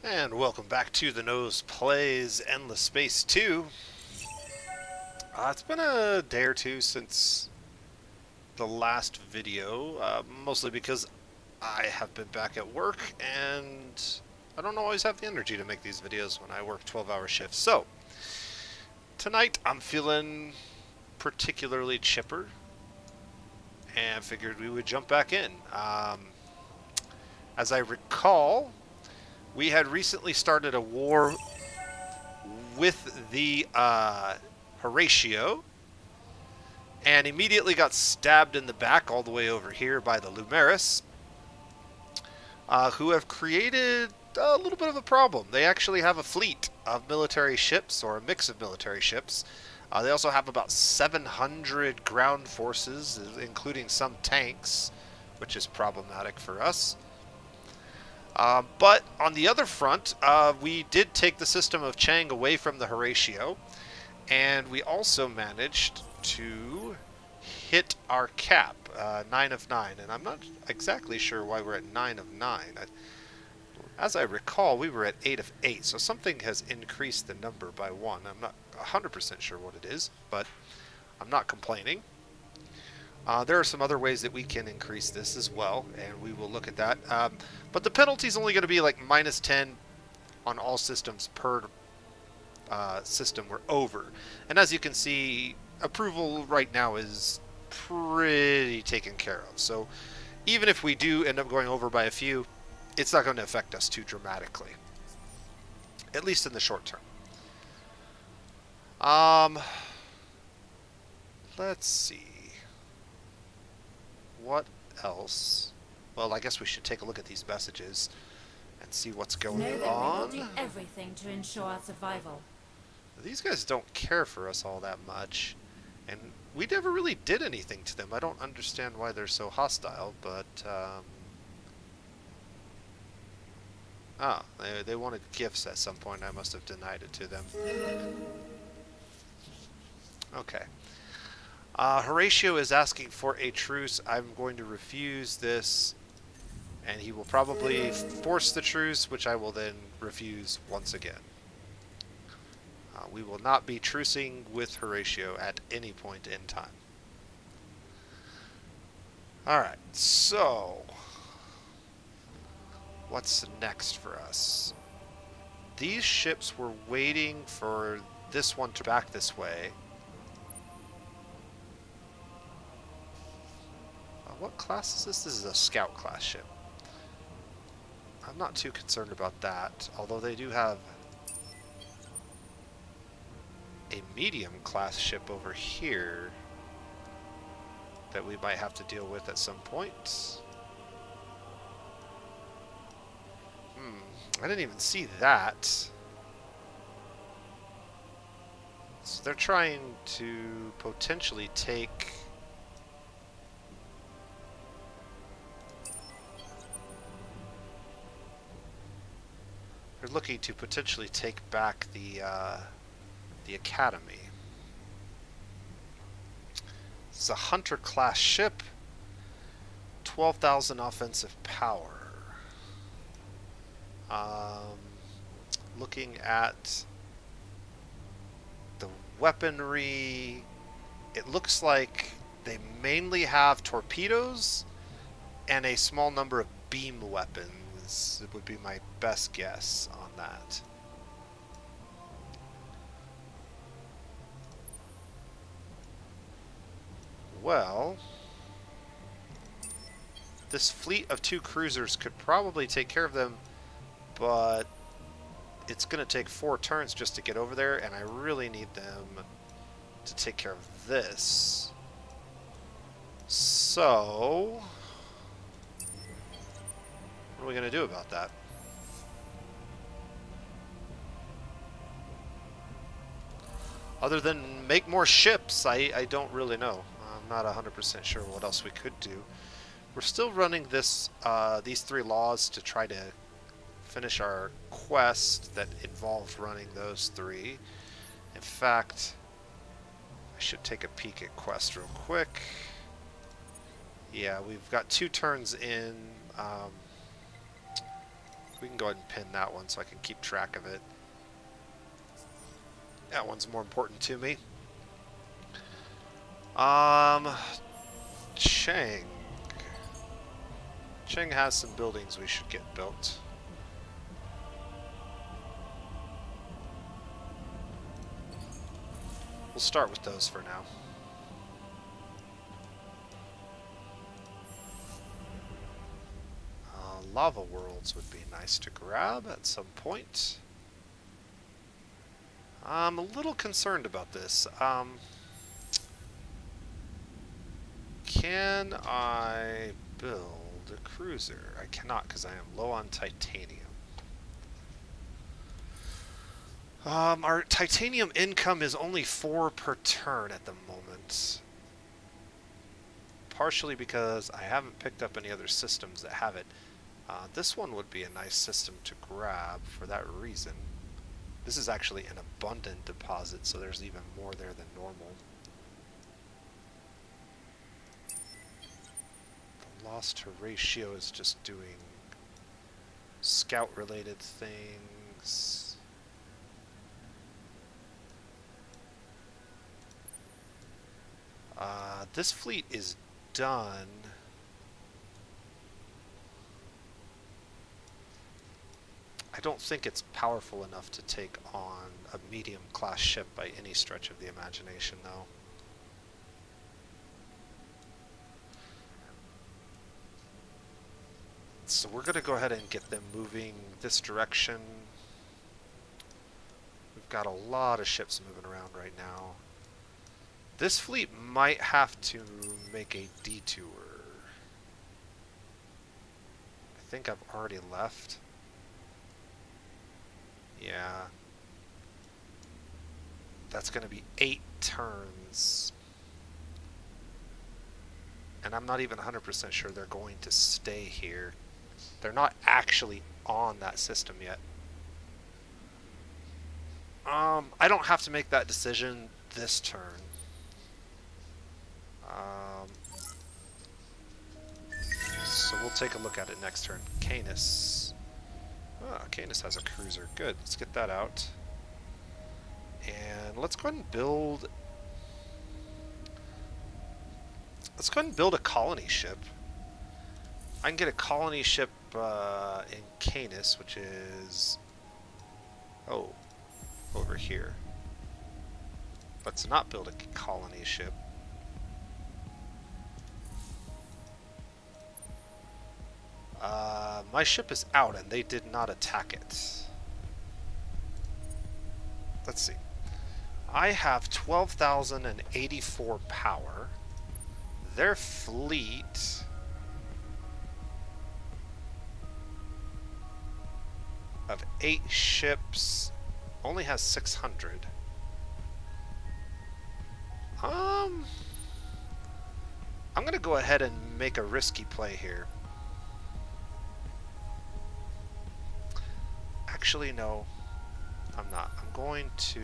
And welcome back to the Nose Plays Endless Space 2. It's been a day or two since the last video, mostly because I have been back at work and I don't always have the energy to make these videos when I work 12-hour shifts. So, tonight I'm feeling particularly chipper and figured we would jump back in. As I recall, we had recently started a war with the Horatio, and immediately got stabbed in the back all the way over here by the Lumeris, who have created a little bit of a problem. They actually have a fleet of military ships, or a mix of military ships. They also have about 700 ground forces, including some tanks, which is problematic for us. But on the other front, we did take the system of Chang away from the Horatio, and we also managed to hit our cap, 9 of 9. And I'm not exactly sure why we're at 9 of 9. As I recall, we were at 8 of 8, so something has increased the number by 1. I'm not 100% sure what it is, but I'm not complaining. There are some other ways that we can increase this as well, and we will look at that. But the penalty is only going to be like minus 10 on all systems per system we're over. And as you can see, approval right now is pretty taken care of. So even if we do end up going over by a few, it's not going to affect us too dramatically, at least in the short term. Let's see. What else? Well, I guess we should take a look at these messages and see what's going on. We will do everything to ensure our survival. These guys don't care for us all that much, and we never really did anything to them. I don't understand why they're so hostile, but they wanted gifts at some point. I must have denied it to them. Okay. Horatio is asking for a truce. I'm going to refuse this, and he will probably force the truce, which I will then refuse once again. We will not be trucing with Horatio at any point in time. Alright, so what's next for us? These ships were waiting for this one to back this way. What class is this? This is a scout class ship. I'm not too concerned about that, although they do have a medium class ship over here that we might have to deal with at some point. I didn't even see that. So they're trying to potentially take... They're looking to potentially take back the Academy. It's a Hunter-class ship, 12,000 offensive power. Looking at the weaponry, it looks like they mainly have torpedoes and a small number of beam weapons. It would be my best guess on that. Well, this fleet of 2 cruisers could probably take care of them, but it's going to take 4 turns just to get over there, and I really need them to take care of this. So, what are we going to do about that? Other than make more ships, I don't really know. I'm not 100% sure what else we could do. We're still running this these 3 laws to try to finish our quest that involved running those 3. In fact, I should take a peek at quest real quick. Yeah, we've got 2 turns in. We can go ahead and pin that one so I can keep track of it. That one's more important to me. Chang. Chang has some buildings we should get built. We'll start with those for now. Lava worlds would be nice to grab at some point. I'm a little concerned about this. Can I build a cruiser? I cannot because I am low on titanium. Our titanium income is only 4 per turn at the moment. Partially because I haven't picked up any other systems that have it. This one would be a nice system to grab for that reason. This is actually an abundant deposit, so there's even more there than normal. The Lost Horatio is just doing scout-related things. This fleet is done. I don't think it's powerful enough to take on a medium-class ship by any stretch of the imagination, though. So we're going to go ahead and get them moving this direction. We've got a lot of ships moving around right now. This fleet might have to make a detour. I think I've already left. Yeah. That's going to be 8 turns. And I'm not even 100% sure they're going to stay here. They're not actually on that system yet. I don't have to make that decision this turn. So we'll take a look at it next turn. Canis. Ah, Canis has a cruiser. Good. Let's get that out. And let's go ahead and build... Let's go ahead and build a colony ship. I can get a colony ship in Canis, which is... Oh, over here. Let's not build a colony ship. My ship is out and they did not attack it. Let's see. I have 12,084 power. Their fleet of 8 ships only has 600. I'm gonna go ahead and make a risky play here. Actually, no, I'm not. I'm going to...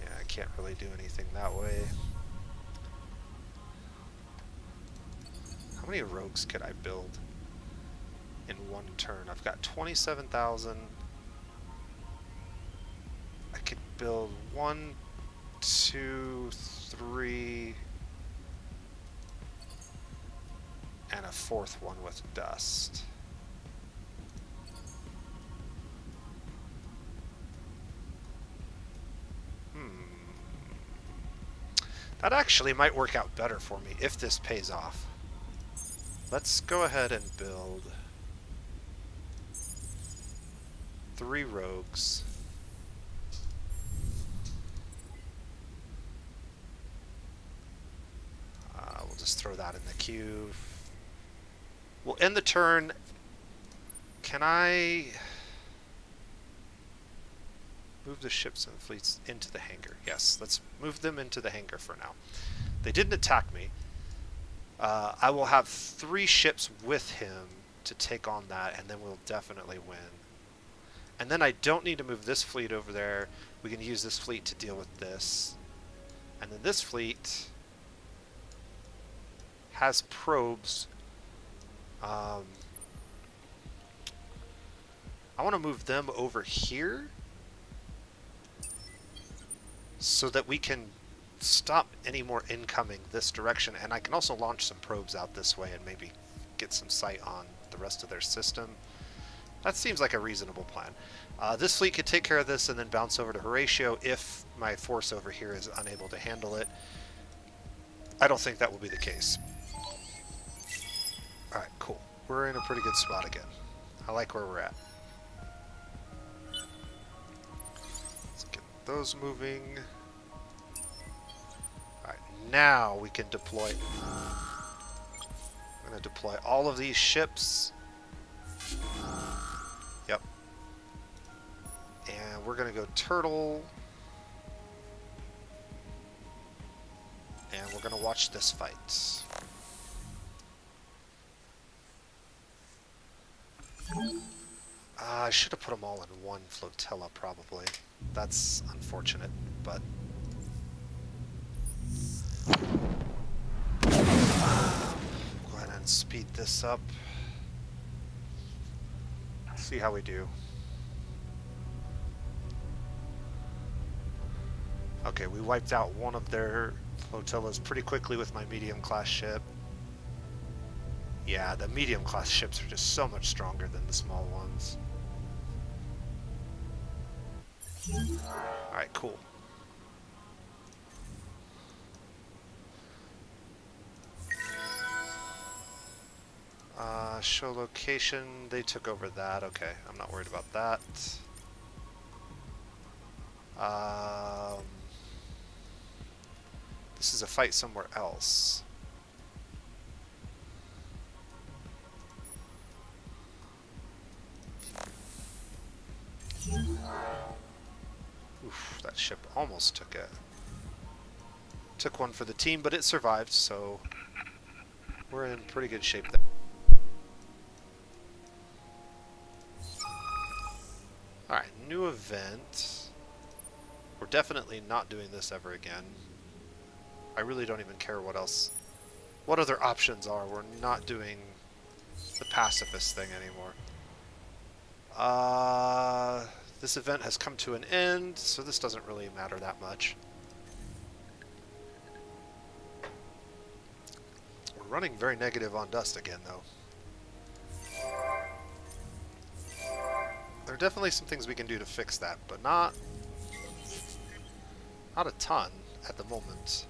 Yeah, I can't really do anything that way. How many rogues could I build in one turn? I've got 27,000. I could build 1, 2, 3... and a 4th one with dust. That actually might work out better for me if this pays off. Let's go ahead and build 3 rogues. We'll just throw that in the queue. We'll end the turn. Can I move the ships and fleets into the hangar? Yes, let's move them into the hangar for now. They didn't attack me. I will have 3 ships with him to take on that, and then we'll definitely win. And then I don't need to move this fleet over there. We can use this fleet to deal with this. And then this fleet has probes. I want to move them over here so that we can stop any more incoming this direction, and I can also launch some probes out this way and maybe get some sight on the rest of their system. That seems like a reasonable plan. This fleet could take care of this and then bounce over to Horatio if my force over here is unable to handle it. I don't think that will be the case. Alright, cool. We're in a pretty good spot again. I like where we're at. Let's get those moving. Alright, now we can deploy. I'm going to deploy all of these ships. Yep. And we're going to go turtle. And we're going to watch this fight. I should have put them all in one flotilla, probably. That's unfortunate, but... Go ahead and speed this up. See how we do. Okay, we wiped out one of their flotillas pretty quickly with my medium-class ship. Yeah, the medium-class ships are just so much stronger than the small ones. Alright, cool. Show location. They took over that. Okay, I'm not worried about that. This is a fight somewhere else. Oof, that ship almost took it. Took one for the team, but it survived, so we're in pretty good shape there. Alright, new event. We're definitely not doing this ever again. I really don't even care what else, what other options are. We're not doing the pacifist thing anymore. This event has come to an end, so this doesn't really matter that much. We're running very negative on dust again, though. There are definitely some things we can do to fix that, but not a ton at the moment.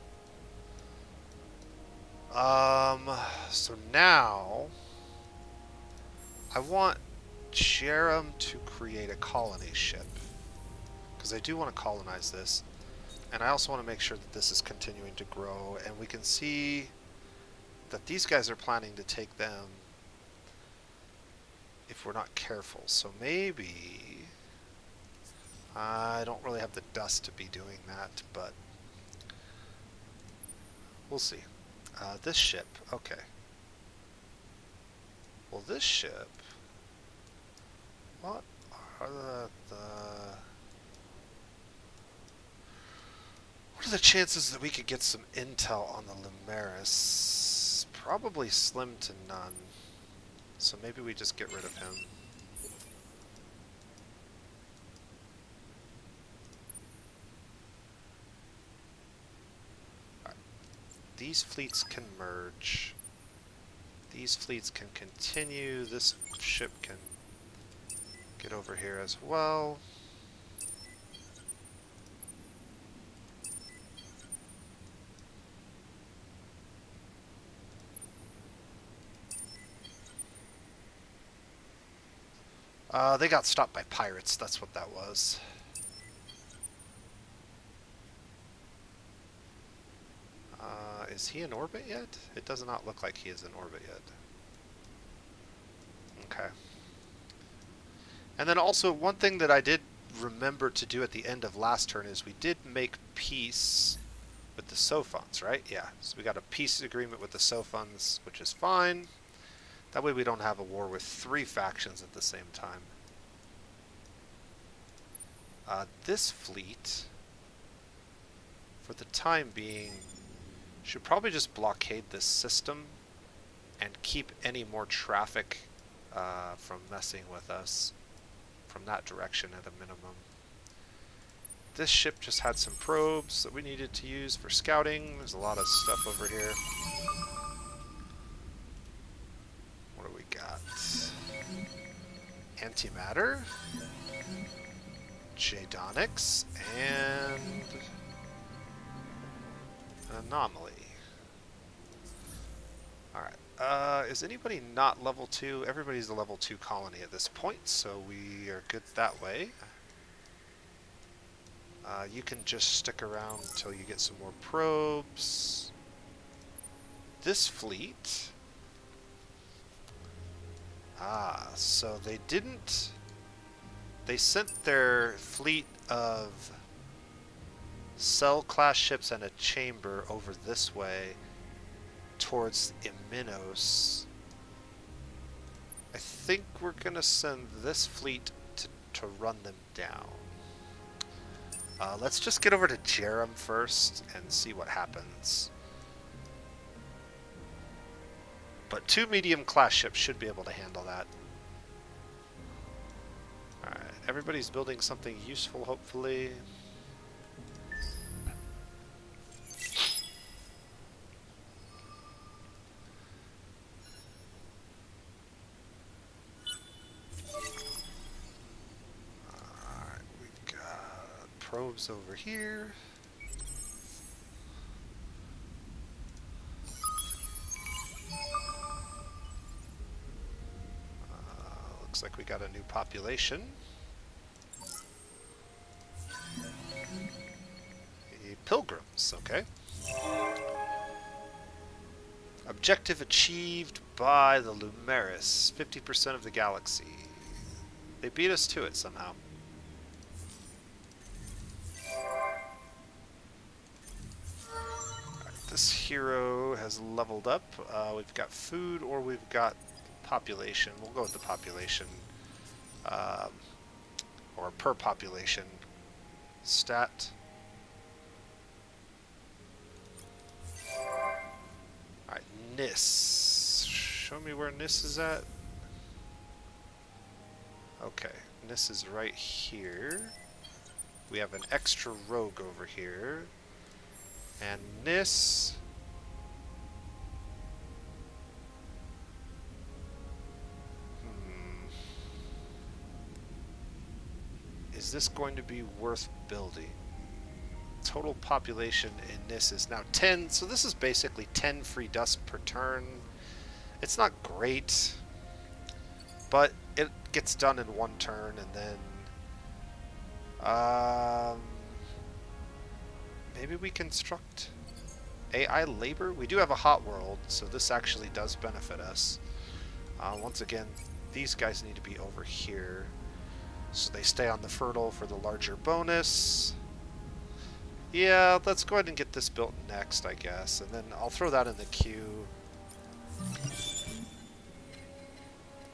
So now I want Jerem to create a colony ship, because I do want to colonize this, and I also want to make sure that this is continuing to grow, and we can see that these guys are planning to take them if we're not careful. So maybe I don't really have the dust to be doing that, but we'll see. This ship, okay. Well, this ship, what are what are the chances that we could get some intel on the Limaris? Probably slim to none. So maybe we just get rid of him. Right. These fleets can merge. These fleets can continue. This ship can get over here as well. They got stopped by pirates, that's what that was. Is he in orbit yet? It does not look like he is in orbit yet. Okay. And then also, one thing that I did remember to do at the end of last turn is we did make peace with the Sophons, right? Yeah, so we got a peace agreement with the Sophons, which is fine. That way we don't have a war with 3 factions at the same time. This fleet, for the time being, should probably just blockade this system and keep any more traffic from messing with us from that direction at a minimum. This ship just had some probes that we needed to use for scouting. There's a lot of stuff over here. What do we got? Antimatter, Jadonics, and an anomaly. Alright, is anybody not level 2? Everybody's a level 2 colony at this point, so we are good that way. You can just stick around until you get some more probes. This fleet... so they didn't... They sent their fleet of Cell-class ships and a chamber over this way towards Iminos. I think we're gonna send this fleet to run them down. Let's just get over to Jerem first and see what happens. But 2 medium-class ships should be able to handle that. Alright, everybody's building something useful, hopefully. Alright, we've got probes over here. Looks like we got a new population. Pilgrims, okay. Objective achieved by the Lumeris. 50% of the galaxy. They beat us to it somehow. Right, this hero has leveled up. We've got food or we've got population. We'll go with the population. Or per population stat. Alright, Nis. Show me where Nis is at. Okay, Nis is right here. We have an extra rogue over here. And Nis... Is this going to be worth building? Total population in this is now 10, so this is basically 10 free dust per turn. It's not great, but it gets done in one turn, and then maybe we construct AI labor. We do have a hot world, so this actually does benefit us. Once again, these guys need to be over here. So they stay on the fertile for the larger bonus. Yeah, let's go ahead and get this built next, I guess. And then I'll throw that in the queue.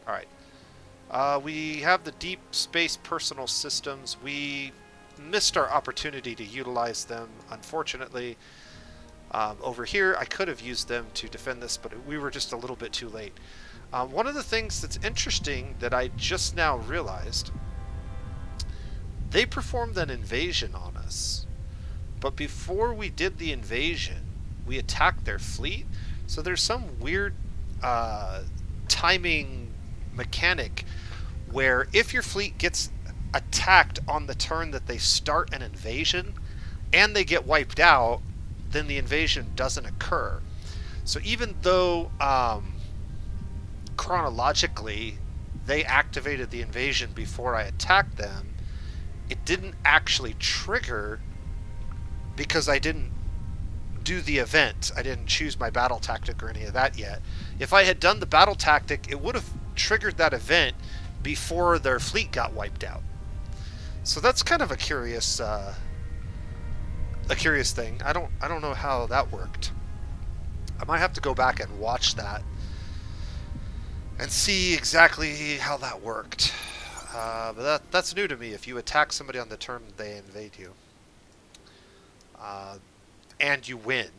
Alright. We have the deep space personal systems. We missed our opportunity to utilize them, unfortunately. Over here, I could have used them to defend this, but we were just a little bit too late. One of the things that's interesting that I just now realized... They performed an invasion on us, but before we did the invasion, we attacked their fleet. So there's some weird timing mechanic where if your fleet gets attacked on the turn that they start an invasion and they get wiped out, then the invasion doesn't occur. So even though chronologically they activated the invasion before I attacked them, it didn't actually trigger because I didn't do the event. I didn't choose my battle tactic or any of that yet. If I had done the battle tactic, it would have triggered that event before their fleet got wiped out. So that's kind of a curious thing. I don't know how that worked. I might have to go back and watch that and see exactly how that worked. But that's new to me. If you attack somebody on the turn they invade you. and you win,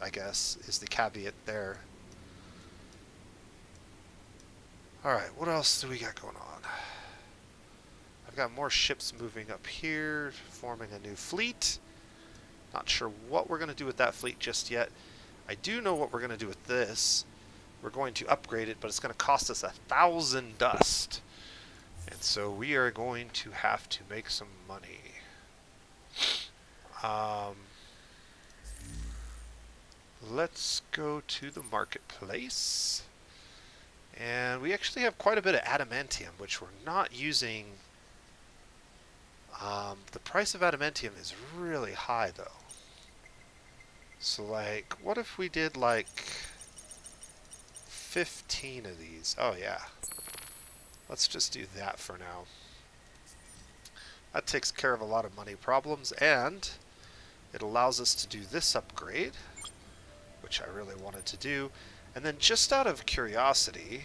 I guess, is the caveat there. Alright, what else do we got going on? I've got more ships moving up here, forming a new fleet. Not sure what we're going to do with that fleet just yet. I do know what we're going to do with this. We're going to upgrade it, but it's going to cost us 1,000 dust. And so we are going to have to make some money. Let's go to the marketplace. And we actually have quite a bit of adamantium, which we're not using. The price of adamantium is really high, though. So, like, what if we did, like, 15 of these? Oh, yeah. Let's just do that for now. That takes care of a lot of money problems, and it allows us to do this upgrade, which I really wanted to do. And then just out of curiosity,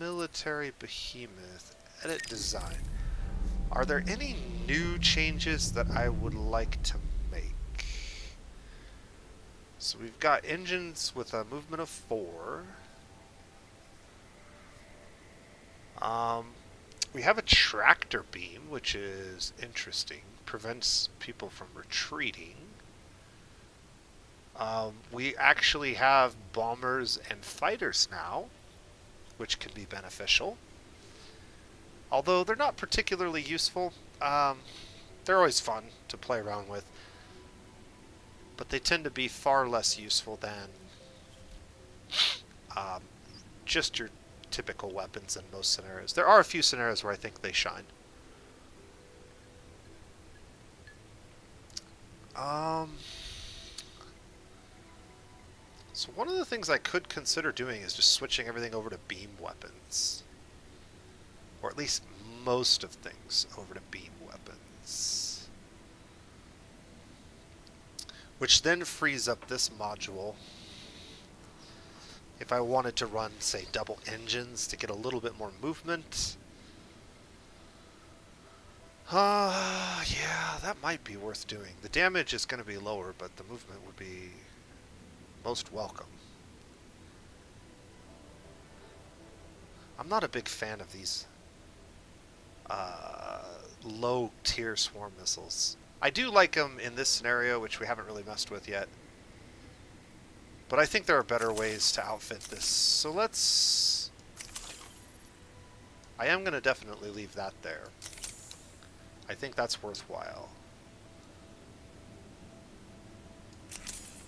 military behemoth, edit design. Are there any new changes that I would like to make? So we've got engines with a movement of 4. We have a tractor beam, which is interesting. Prevents people from retreating. We actually have bombers and fighters now, which can be beneficial. Although they're not particularly useful. They're always fun to play around with. But they tend to be far less useful than just your typical weapons in most scenarios. There are a few scenarios where I think they shine. So one of the things I could consider doing is just switching everything over to beam weapons. Or at least most of things over to beam weapons. Which then frees up this module. If I wanted to run, say, double engines to get a little bit more movement. Yeah, that might be worth doing. The damage is going to be lower, but the movement would be most welcome. I'm not a big fan of these low-tier swarm missiles. I do like them in this scenario, which we haven't really messed with yet. But I think there are better ways to outfit this. So let's... I am going to definitely leave that there. I think that's worthwhile.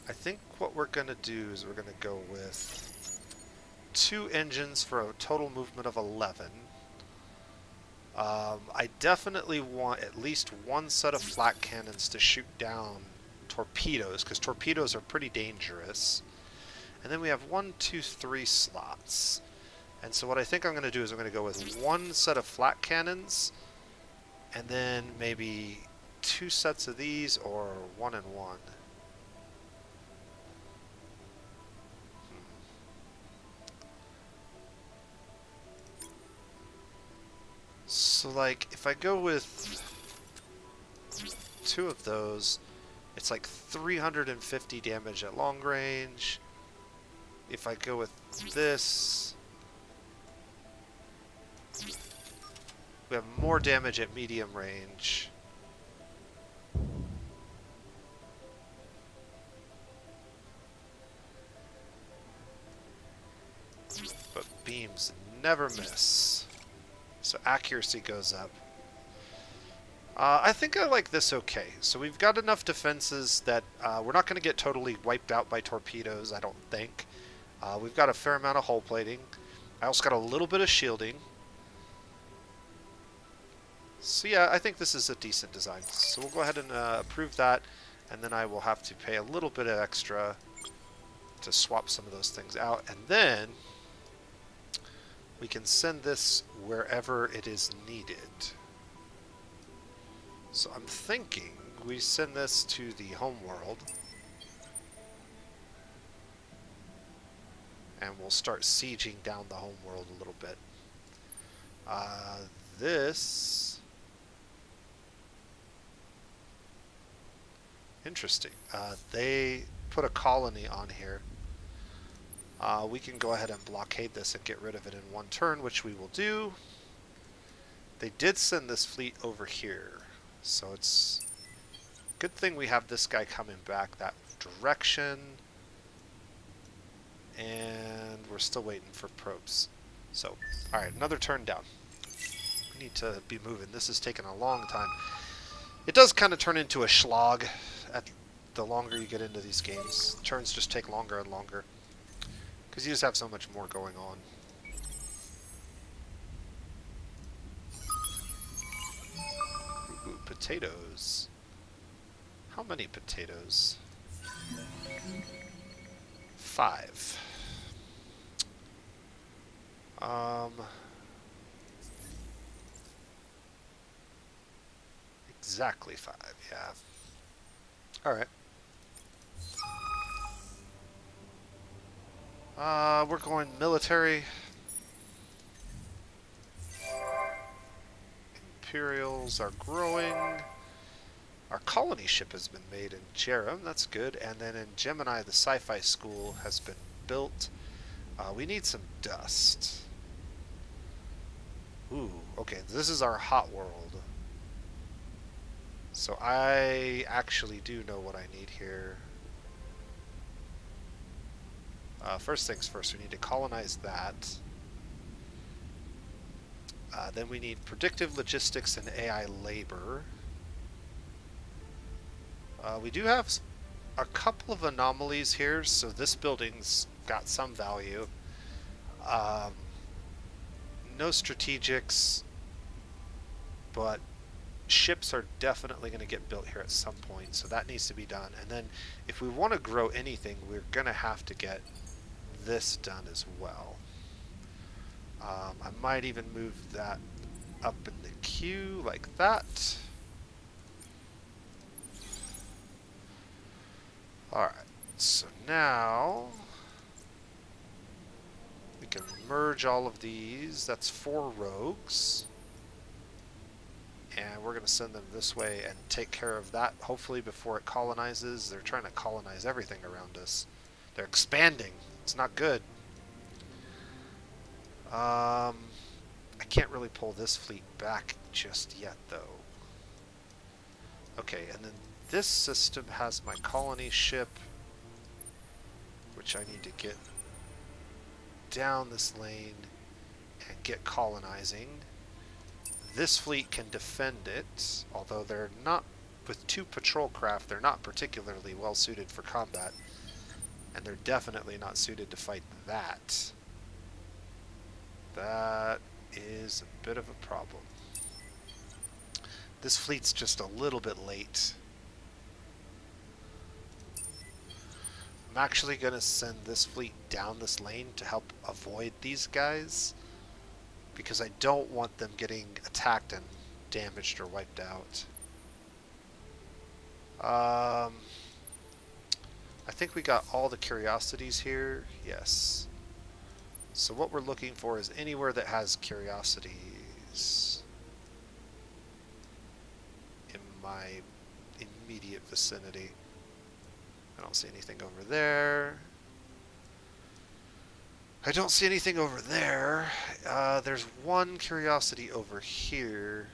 I think what we're going to do is we're going to go with 2 engines for a total movement of 11. I definitely want at least 1 set of flak cannons to shoot down torpedoes, because torpedoes are pretty dangerous. And then we have 1, 2, 3 slots. And so what I think I'm going to do is I'm going to go with 1 set of flak cannons, and then maybe 2 sets of these, or 1 and 1. So, like, if I go with 2 of those, it's like 350 damage at long range. If I go with this, we have more damage at medium range. But beams never miss. So accuracy goes up. I think I like this okay. So we've got enough defenses that we're not going to get totally wiped out by torpedoes, I don't think. We've got a fair amount of hull plating. I also got a little bit of shielding. So yeah, I think this is a decent design. So we'll go ahead and approve that, and then I will have to pay a little bit of extra to swap some of those things out. And then we can send this wherever it is needed. So I'm thinking we send this to the home world. And we'll start sieging down the home world a little bit. This Interesting. They put a colony on here. We can go ahead and blockade this and get rid of it in one turn, which we will do. They did send this fleet over here, so it's a good thing we have this guy coming back that direction. And we're still waiting for probes. So, alright, another turn down. We need to be moving. This is taking a long time. It does kind of turn into a slog at the longer you get into these games. Turns just take longer and longer, because you just have so much more going on. Ooh, potatoes. How many potatoes? 5. Exactly 5, yeah. Alright. We're going military. Imperials are growing. Our colony ship has been made in Jerem, that's good. And then in Gemini, the sci-fi school has been built. We need some dust. Ooh, okay, this is our hot world. So I actually do know what I need here. First things first, we need to colonize that. Then we need predictive logistics and AI labor. We do have a couple of anomalies here, so this building's got some value. No strategics, but ships are definitely going to get built here at some point, so that needs to be done. And then if we want to grow anything, we're going to have to get this done as well. I might even move that up in the queue like that. Alright, so now we can merge all of these. That's 4 rogues. And we're going to send them this way and take care of that, hopefully, before it colonizes. They're trying to colonize everything around us. They're expanding. It's not good. I can't really pull this fleet back just yet, though. Okay, and then this system has my colony ship, which I need to get down this lane and get colonizing. This fleet can defend it, although they're not, with 2 patrol craft, they're not particularly well suited for combat. And they're definitely not suited to fight that. That is a bit of a problem. This fleet's just a little bit late. I'm actually going to send this fleet down this lane to help avoid these guys, because I don't want them getting attacked and damaged or wiped out. I think we got all the curiosities here. Yes. So what we're looking for is anywhere that has curiosities in my immediate vicinity. I don't see anything over there. I don't see anything over there. There's one curiosity over here.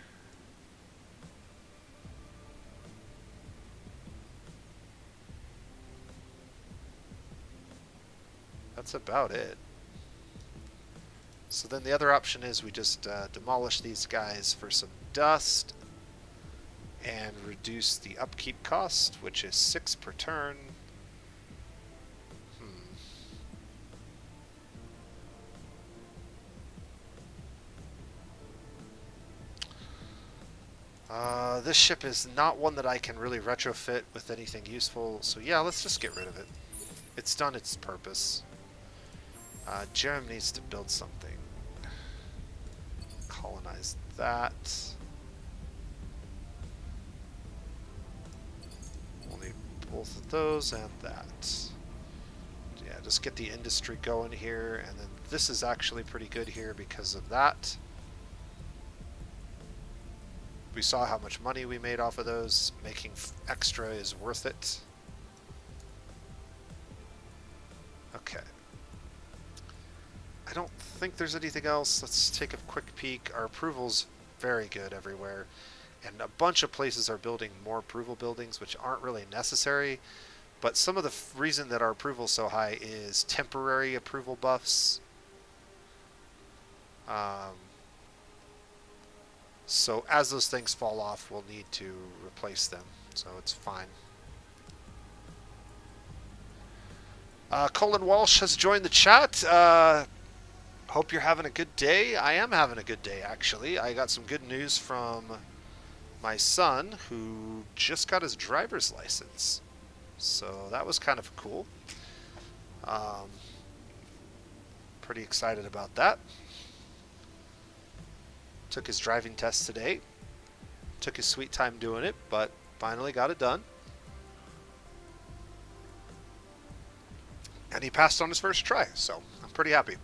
That's about it. So then the other option is we just demolish these guys for some dust and reduce the upkeep cost, which is 6 per turn. This ship is not one that I can really retrofit with anything useful, so yeah, let's just get rid of it. It's done its purpose. Jerem needs to build something. Colonize that. We'll need both of those and that. Yeah, just get the industry going here, and then this is actually pretty good here because of that. We saw how much money we made off of those. Making extra is worth it. Okay. I don't think there's anything else. Let's take a quick peek. Our approval's very good everywhere. And a bunch of places are building more approval buildings, which aren't really necessary. But some of the reason that our approval's so high is temporary approval buffs. So as those things fall off, we'll need to replace them. So it's fine. Colin Walsh has joined the chat. Hope you're having a good day. I am having a good day, actually. I got some good news from my son, who just got his driver's license. So that was kind of cool. Pretty excited about that. Took his driving test today. Took his sweet time doing it, but finally got it done. And he passed on his first try, so I'm pretty happy.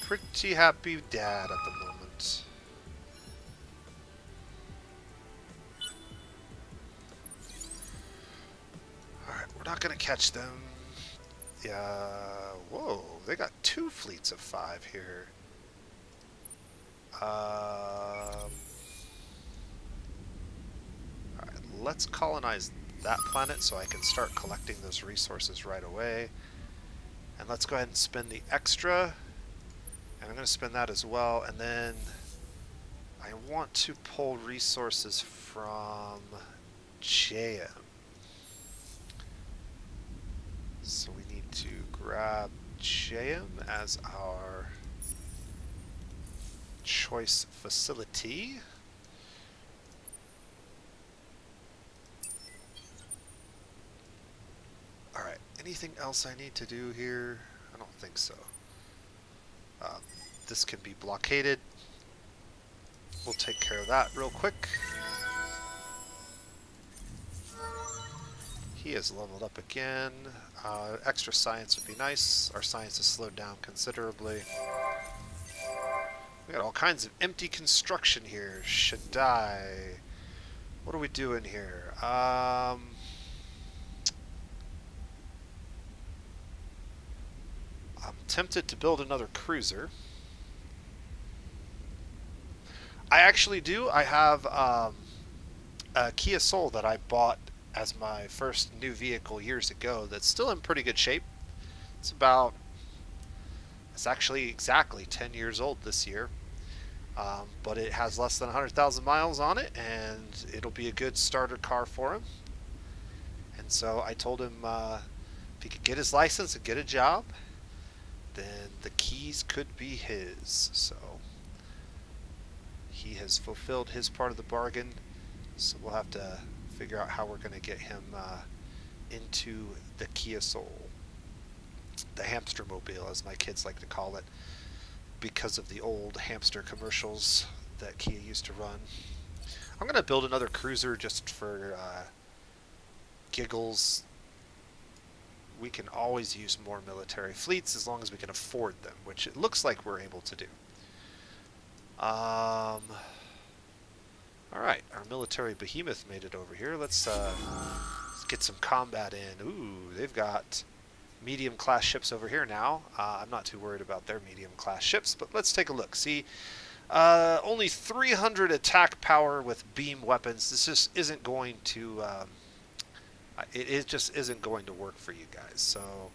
Pretty happy dad at the moment. Alright, we're not going to catch them. Yeah, whoa, they got 2 fleets of 5 here. Alright, let's colonize that planet so I can start collecting those resources right away. And let's go ahead and spend the extra. And I'm going to spend that as well. And then I want to pull resources from JM. So we need to grab JM as our choice facility. Alright, anything else I need to do here? I don't think so. This can be blockaded. We'll take care of that real quick. He has leveled up again. Extra science would be nice. Our science has slowed down considerably. We got all kinds of empty construction here. Shaddai. What are we doing here? I'm tempted to build another cruiser. I actually do. I have a Kia Soul that I bought as my first new vehicle years ago that's still in pretty good shape. It's actually exactly 10 years old this year. But it has less than 100,000 miles on it, and it'll be a good starter car for him. And so I told him if he could get his license and get a job, then the keys could be his. So he has fulfilled his part of the bargain. So we'll have to figure out how we're going to get him into the Kia Soul. The hamster mobile, as my kids like to call it, because of the old hamster commercials that Kia used to run. I'm going to build another cruiser just for giggles. We can always use more military fleets as long as we can afford them, which it looks like we're able to do. Alright, our military behemoth made it over here. Let's get some combat in. Ooh, they've got medium-class ships over here now. I'm not too worried about their medium-class ships, but let's take a look. See, only 300 attack power with beam weapons. This just isn't going to... it just isn't going to work for you guys. So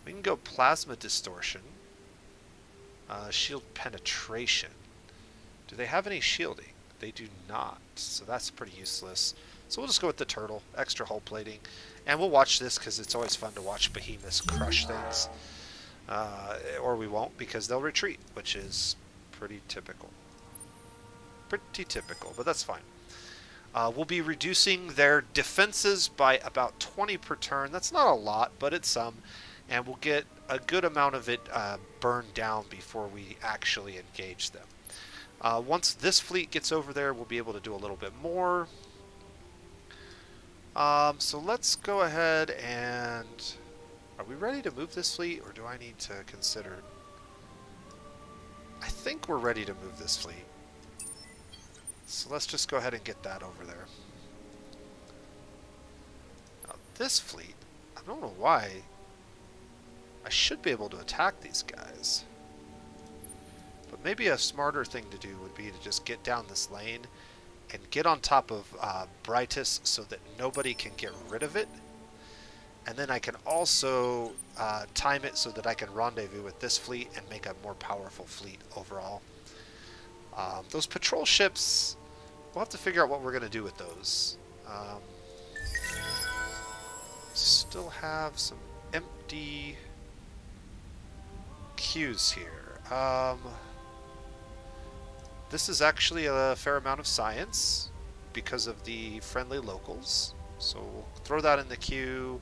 we can go plasma distortion, shield penetration. Do they have any shielding? They do not, so that's pretty useless. So we'll just go with the turtle, extra hull plating, and we'll watch this because it's always fun to watch behemoths crush things. Or we won't because they'll retreat, which is pretty typical. Pretty typical, but that's fine. We'll be reducing their defenses by about 20 per turn. That's not a lot, but it's some. And we'll get a good amount of it burned down before we actually engage them. Once this fleet gets over there, we'll be able to do a little bit more. So let's go ahead and... Are we ready to move this fleet, or do I need to consider... I think we're ready to move this fleet. So let's just go ahead and get that over there. Now this fleet, I don't know why, I should be able to attack these guys. But maybe a smarter thing to do would be to just get down this lane and get on top of Brightus so that nobody can get rid of it. And then I can also time it so that I can rendezvous with this fleet and make a more powerful fleet overall. Those patrol ships, we'll have to figure out what we're going to do with those. Still have some empty queues here. This is actually a fair amount of science because of the friendly locals. So we'll throw that in the queue.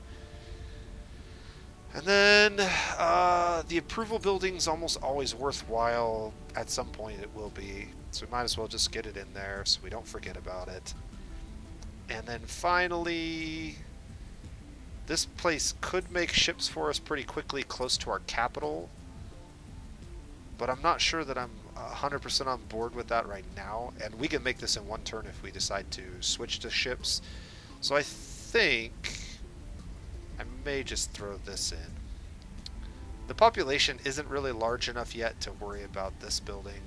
And then the approval building's almost always worthwhile. At some point it will be. So we might as well just get it in there so we don't forget about it. And then finally, this place could make ships for us pretty quickly close to our capital. But I'm not sure that I'm 100% on board with that right now. And we can make this in one turn if we decide to switch to ships. So I think I may just throw this in. The population isn't really large enough yet to worry about this building.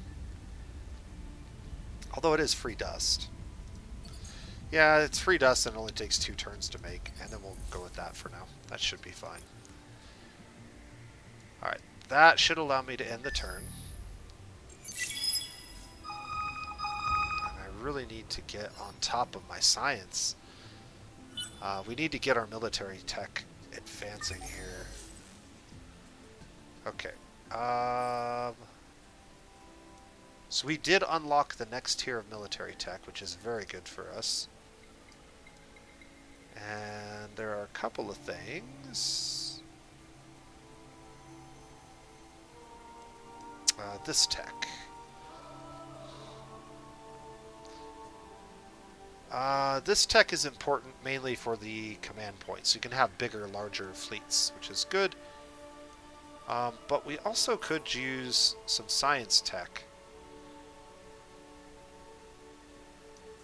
Although it is free dust. Yeah, it's free dust and it only takes 2 turns to make. And then we'll go with that for now. That should be fine. Alright, that should allow me to end the turn. And I really need to get on top of my science. We need to get our military tech advancing here. Okay. So we did unlock the next tier of military tech, which is very good for us. And there are a couple of things. This tech. This tech is important mainly for the command points. You can have bigger, larger fleets, which is good. But we also could use some science tech.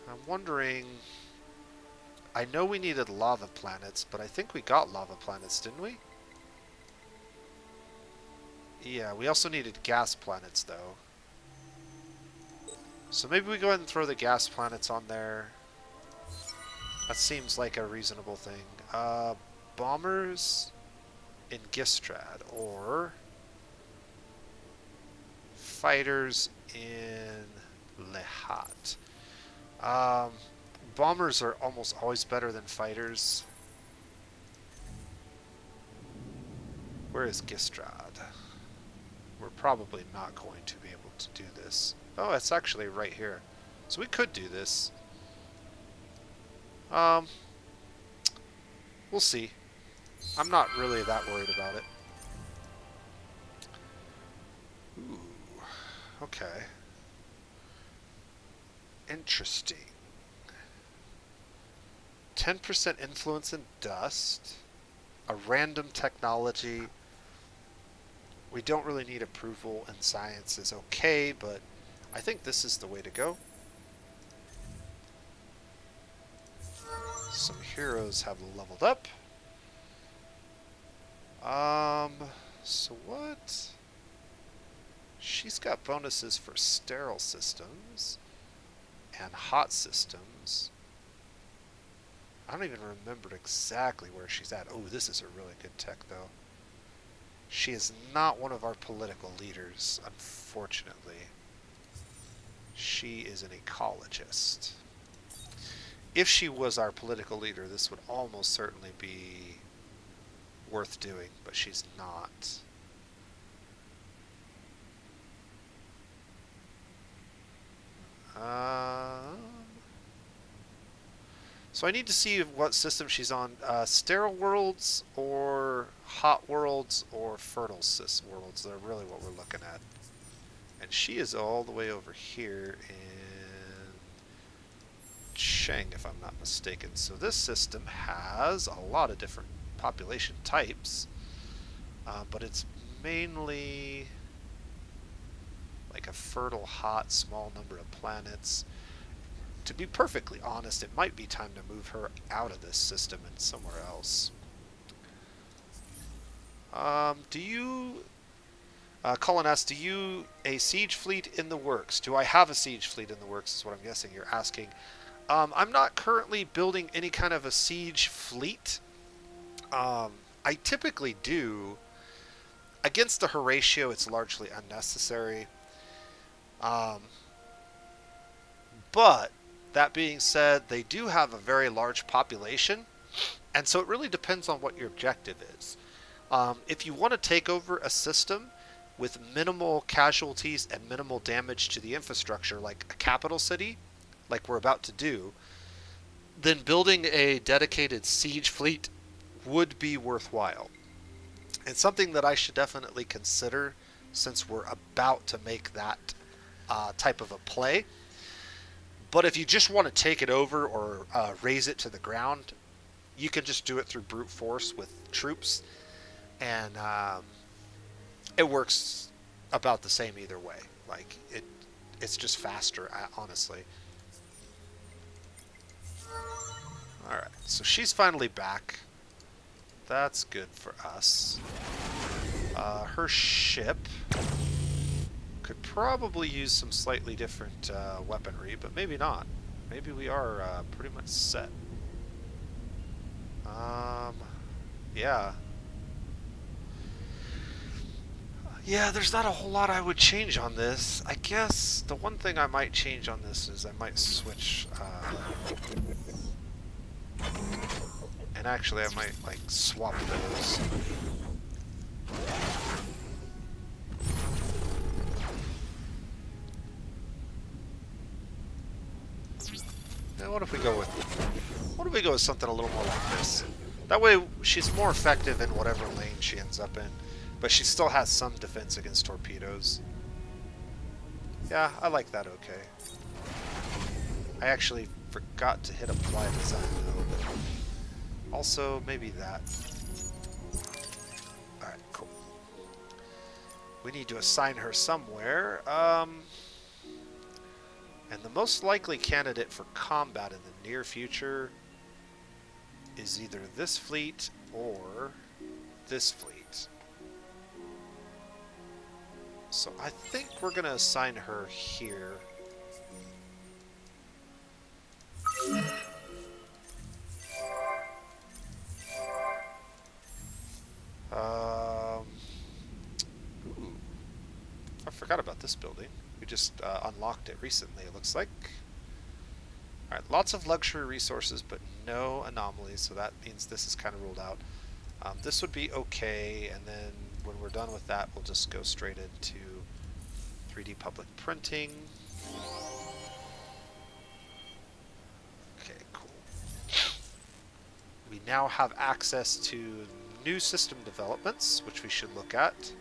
I'm wondering... I know we needed lava planets, but I think we got lava planets, didn't we? Yeah, we also needed gas planets, though. So maybe we go ahead and throw the gas planets on there. That seems like a reasonable thing. Bombers in Gistrad, or fighters in Lehat. Bombers are almost always better than fighters. Where is Gistrad? We're probably not going to be able to do this. Oh, it's actually right here. So we could do this. We'll see. I'm not really that worried about it. Ooh, okay. Interesting. 10% influence in dust. A random technology. We don't really need approval, and science is okay, but I think this is the way to go. Some heroes have leveled up. So what? She's got bonuses for sterile systems and hot systems. I don't even remember exactly where she's at. Oh, this is a really good tech, though. She is not one of our political leaders, unfortunately. She is an ecologist. If she was our political leader, this would almost certainly be worth doing, but she's not. So I need to see what system she's on. Sterile worlds or hot worlds or fertile worlds. They're really what we're looking at. And she is all the way over here in Cheng, if I'm not mistaken. So this system has a lot of different population types, but it's mainly like a fertile, hot, small number of planets. To be perfectly honest, it might be time to move her out of this system and somewhere else. Do you... Colin asks, do you a siege fleet in the works? Do I have a siege fleet in the works is what I'm guessing you're asking. I'm not currently building any kind of a siege fleet. I typically do. Against the Horatio, it's largely unnecessary. But, that being said, they do have a very large population, and so it really depends on what your objective is. If you want to take over a system with minimal casualties and minimal damage to the infrastructure, like a capital city, like we're about to do, then building a dedicated siege fleet would be worthwhile. It's something that I should definitely consider since we're about to make that type of a play. But if you just want to take it over or raze it to the ground, you can just do it through brute force with troops, and it works about the same either way. Like it's just faster, honestly. All right, so she's finally back. That's good for us. Her ship could probably use some slightly different weaponry, but maybe not. Maybe we are pretty much set. Yeah. Yeah, there's not a whole lot I would change on this. I guess the one thing I might change on this is I might switch... and actually I might, like, swap those. And what if we go with something a little more like this? That way she's more effective in whatever lane she ends up in, but she still has some defense against torpedoes. Yeah, I like that okay. I actually forgot to hit apply design though. Also, maybe that. Alright, cool. We need to assign her somewhere. And the most likely candidate for combat in the near future is either this fleet or this fleet. So I think we're going to assign her here. Ooh, I forgot about this building. We just unlocked it recently, it looks like. Alright, lots of luxury resources, but no anomalies, so that means this is kind of ruled out. This would be okay, and then when we're done with that, we'll just go straight into 3D public printing. Okay, cool. We now have access to new system developments, which we should look at.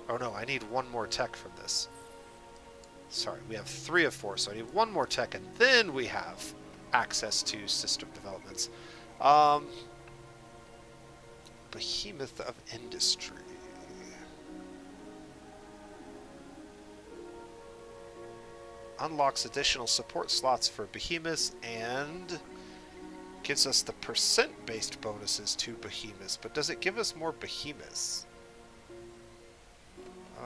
Oh no, I need one more tech from this. Sorry, we have 3 of 4, so I need one more tech, and then we have access to system developments. Behemoth of Industry. Unlocks additional support slots for behemoths and gives us the percent-based bonuses to behemoths, but does it give us more behemoths?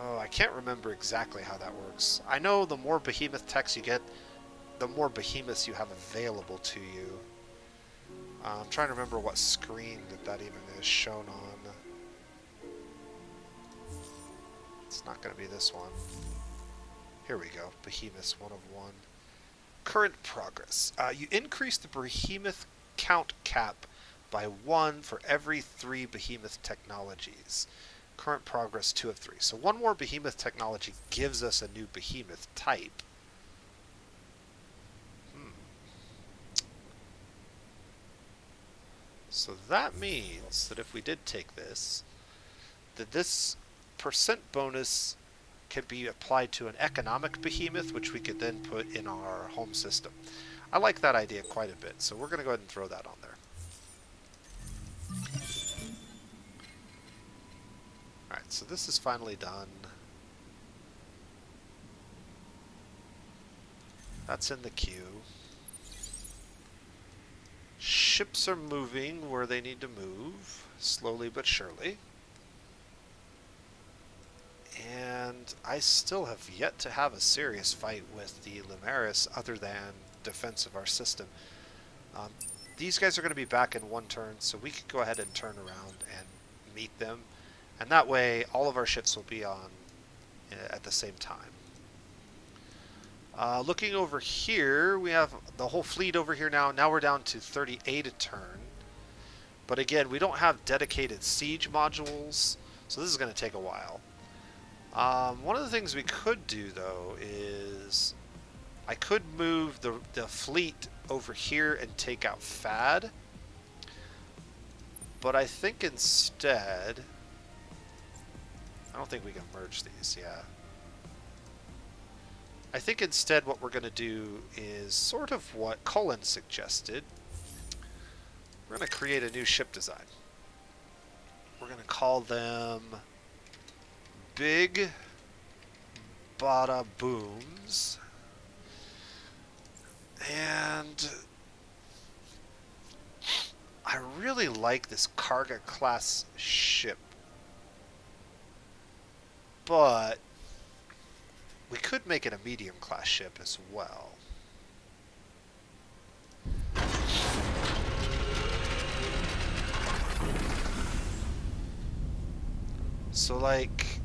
Oh, I can't remember exactly how that works. I know the more behemoth techs you get, the more behemoths you have available to you. I'm trying to remember what screen that even is shown on. It's not going to be this one. Here we go. Behemoths 1 of 1. Current progress. You increase the behemoth count cap by 1 for every 3 behemoth technologies. Current progress 2 of 3. So 1 more behemoth technology gives us a new behemoth type. So that means that if we did take this, that this percent bonus can be applied to an economic behemoth, which we could then put in our home system. I like that idea quite a bit, so we're going to go ahead and throw that on there. Alright, so this is finally done. That's in the queue. Ships are moving where they need to move, slowly but surely. And I still have yet to have a serious fight with the Limaris other than defense of our system. These guys are going to be back in one turn, so we could go ahead and turn around and meet them. And that way, all of our ships will be on at the same time. Looking over here, we have the whole fleet over here now. Now we're down to 38 a turn. But again, we don't have dedicated siege modules, so this is going to take a while. One of the things we could do, though, is I could move the fleet over here and take out FAD. But I think instead... I don't think we can merge these, yeah. I think instead what we're going to do is sort of what Cullen suggested. We're going to create a new ship design. We're going to call them Big Bada Booms. And I really like this Karga class ship. But we could make it a medium class ship as well. So like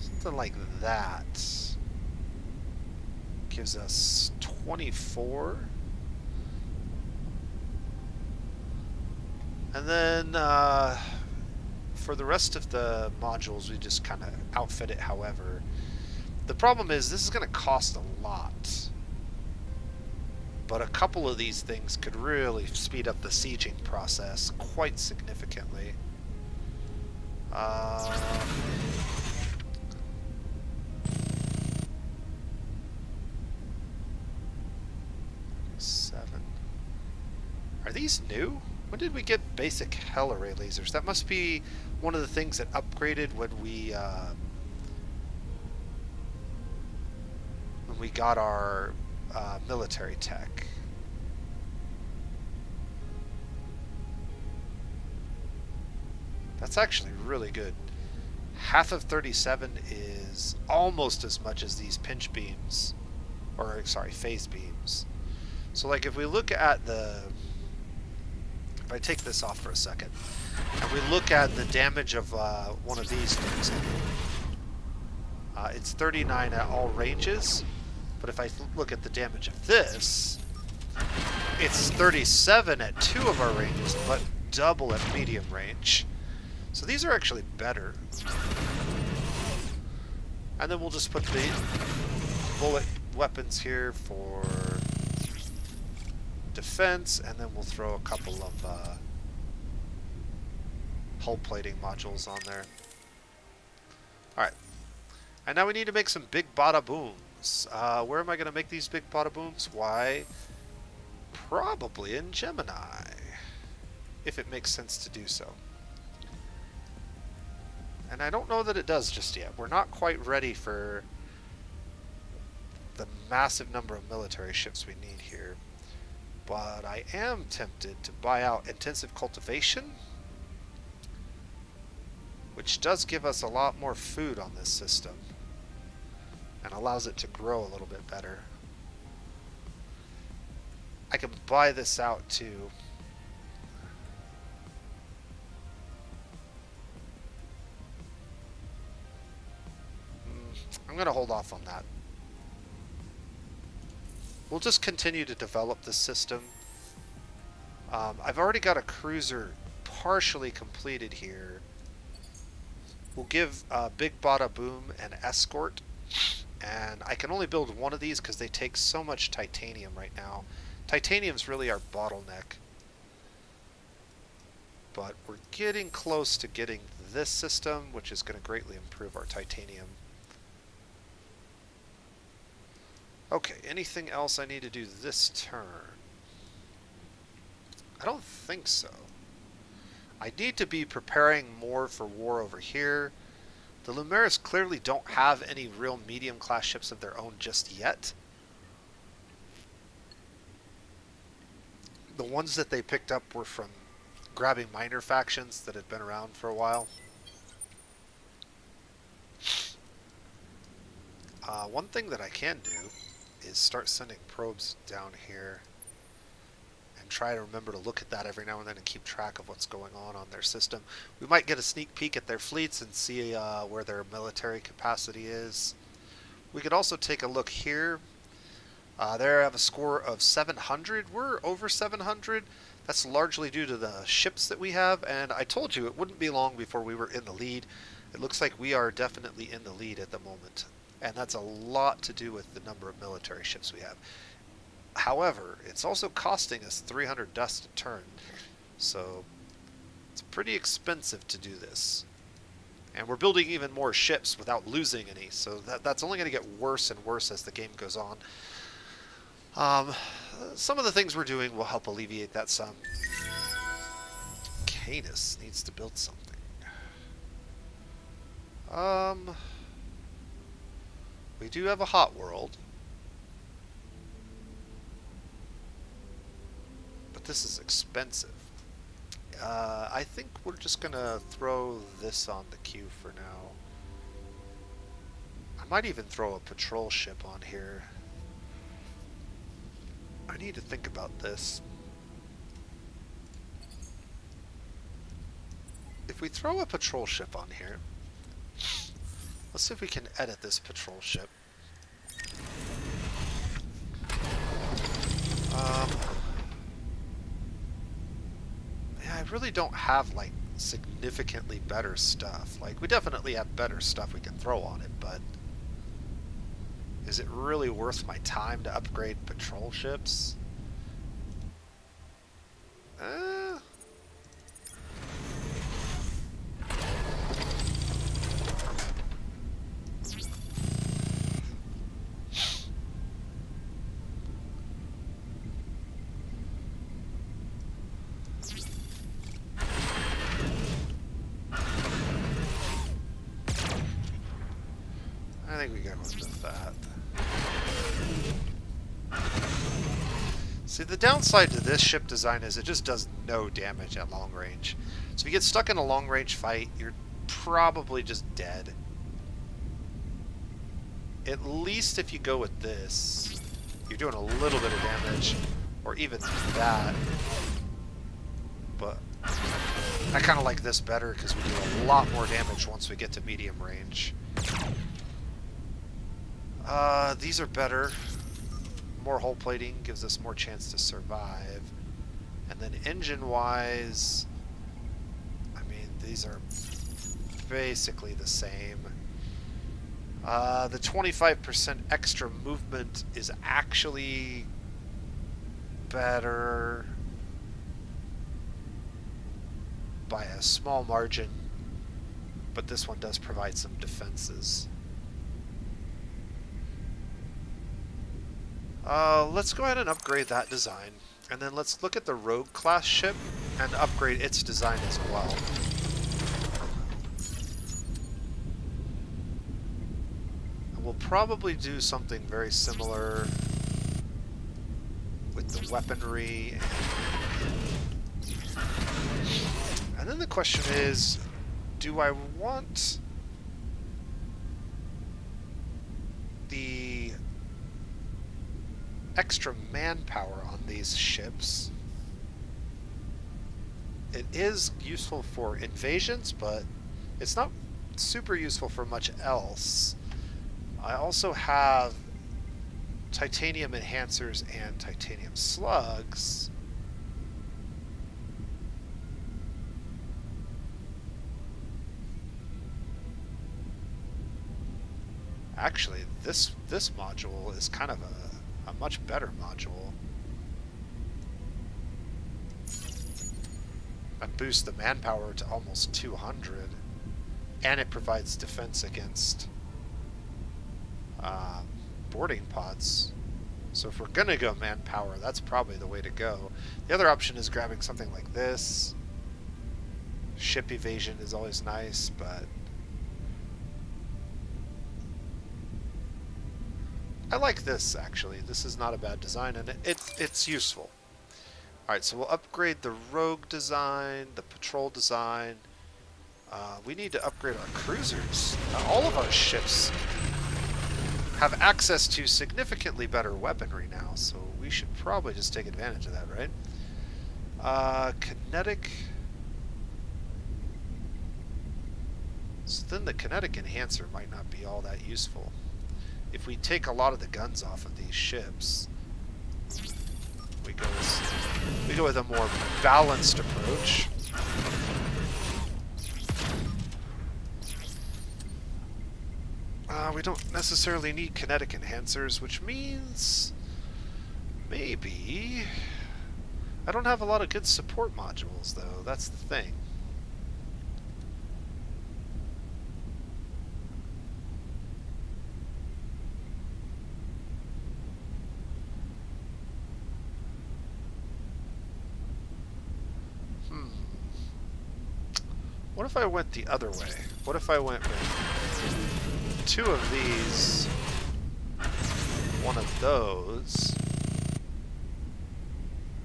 something like that gives us 24. And then for the rest of the modules, we just kind of outfit it however. The problem is this is going to cost a lot. But a couple of these things could really speed up the sieging process quite significantly. 7. Are these new? When did we get basic hell array lasers? That must be one of the things that upgraded when we got our military tech. That's actually really good. Half of 37 is almost as much as these pinch beams, or sorry, phase beams. So like if we look at the, if I take this off for a second, and we look at the damage of one of these things, it's 39 at all ranges, but if I look at the damage of this, it's 37 at 2 of our ranges, but double at medium range. So these are actually better. And then we'll just put the bullet weapons here for defense, and then we'll throw a couple of hull plating modules on there. Alright. And now we need to make some big bada booms. Where am I going to make these big bada booms? Why, probably in Gemini, if it makes sense to do so. And I don't know that it does just yet. We're not quite ready for the massive number of military ships we need here. But I am tempted to buy out intensive cultivation, which does give us a lot more food on this system and allows it to grow a little bit better. I can buy this out too. I'm going to hold off on that. We'll just continue to develop this system. I've already got a cruiser partially completed here. We'll give Big Bada Boom an escort. And I can only build one of these because they take so much titanium right now. Titanium's really our bottleneck. But we're getting close to getting this system, which is going to greatly improve our titanium. Okay, anything else I need to do this turn? I don't think so. I need to be preparing more for war over here. The Lumeris clearly don't have any real medium-class ships of their own just yet. The ones that they picked up were from grabbing minor factions that had been around for a while. One thing that I can do is start sending probes down here and try to remember to look at that every now and then and keep track of what's going on their system. We might get a sneak peek at their fleets and see where their military capacity is. We could also take a look here. They have a score of 700. We're over 700. That's largely due to the ships that we have, and I told you it wouldn't be long before we were in the lead. It looks like we are definitely in the lead at the moment, and that's a lot to do with the number of military ships we have. However, it's also costing us 300 dust a turn, so it's pretty expensive to do this. And we're building even more ships without losing any, so that's only going to get worse and worse as the game goes on. Some of the things we're doing will help alleviate that some. Canis needs to build something. We do have a hot world. But this is expensive. I think we're just gonna throw this on the queue for now. I might even throw a patrol ship on here. I need to think about this. If we throw a patrol ship on here, let's see if we can edit this patrol ship. Yeah, I really don't have like significantly better stuff. Like, we definitely have better stuff we can throw on it, but is it really worth my time to upgrade patrol ships? I think we go with that. See, the downside to this ship design is it just does no damage at long range. So if you get stuck in a long range fight, you're probably just dead. At least if you go with this, you're doing a little bit of damage, or even that. But I kind of like this better because we do a lot more damage once we get to medium range. These are better. More hull plating gives us more chance to survive. And then engine-wise, I mean, these are basically the same. The 25% extra movement is actually better by a small margin, but this one does provide some defenses. Let's go ahead and upgrade that design, and then let's look at the Rogue class ship and upgrade its design as well. And we'll probably do something very similar with the weaponry. And then the question is, do I want the extra manpower on these ships? It is useful for invasions, but it's not super useful for much else. I also have titanium enhancers and titanium slugs. Actually, this module is kind of a much better module. And boosts the manpower to almost 200. And it provides defense against boarding pods. So if we're gonna go manpower, that's probably the way to go. The other option is grabbing something like this. Ship evasion is always nice, but I like this, actually. This is not a bad design, and it's useful. Alright, so we'll upgrade the rogue design, the patrol design. We need to upgrade our cruisers. All of our ships have access to significantly better weaponry now, so we should probably just take advantage of that, right? Kinetic. So then the kinetic enhancer might not be all that useful. If we take a lot of the guns off of these ships, we go with a more balanced approach. We don't necessarily need kinetic enhancers, which means maybe I don't have a lot of good support modules, though. That's the thing. What if I went the other way? What if I went with 2 of these, 1 of those,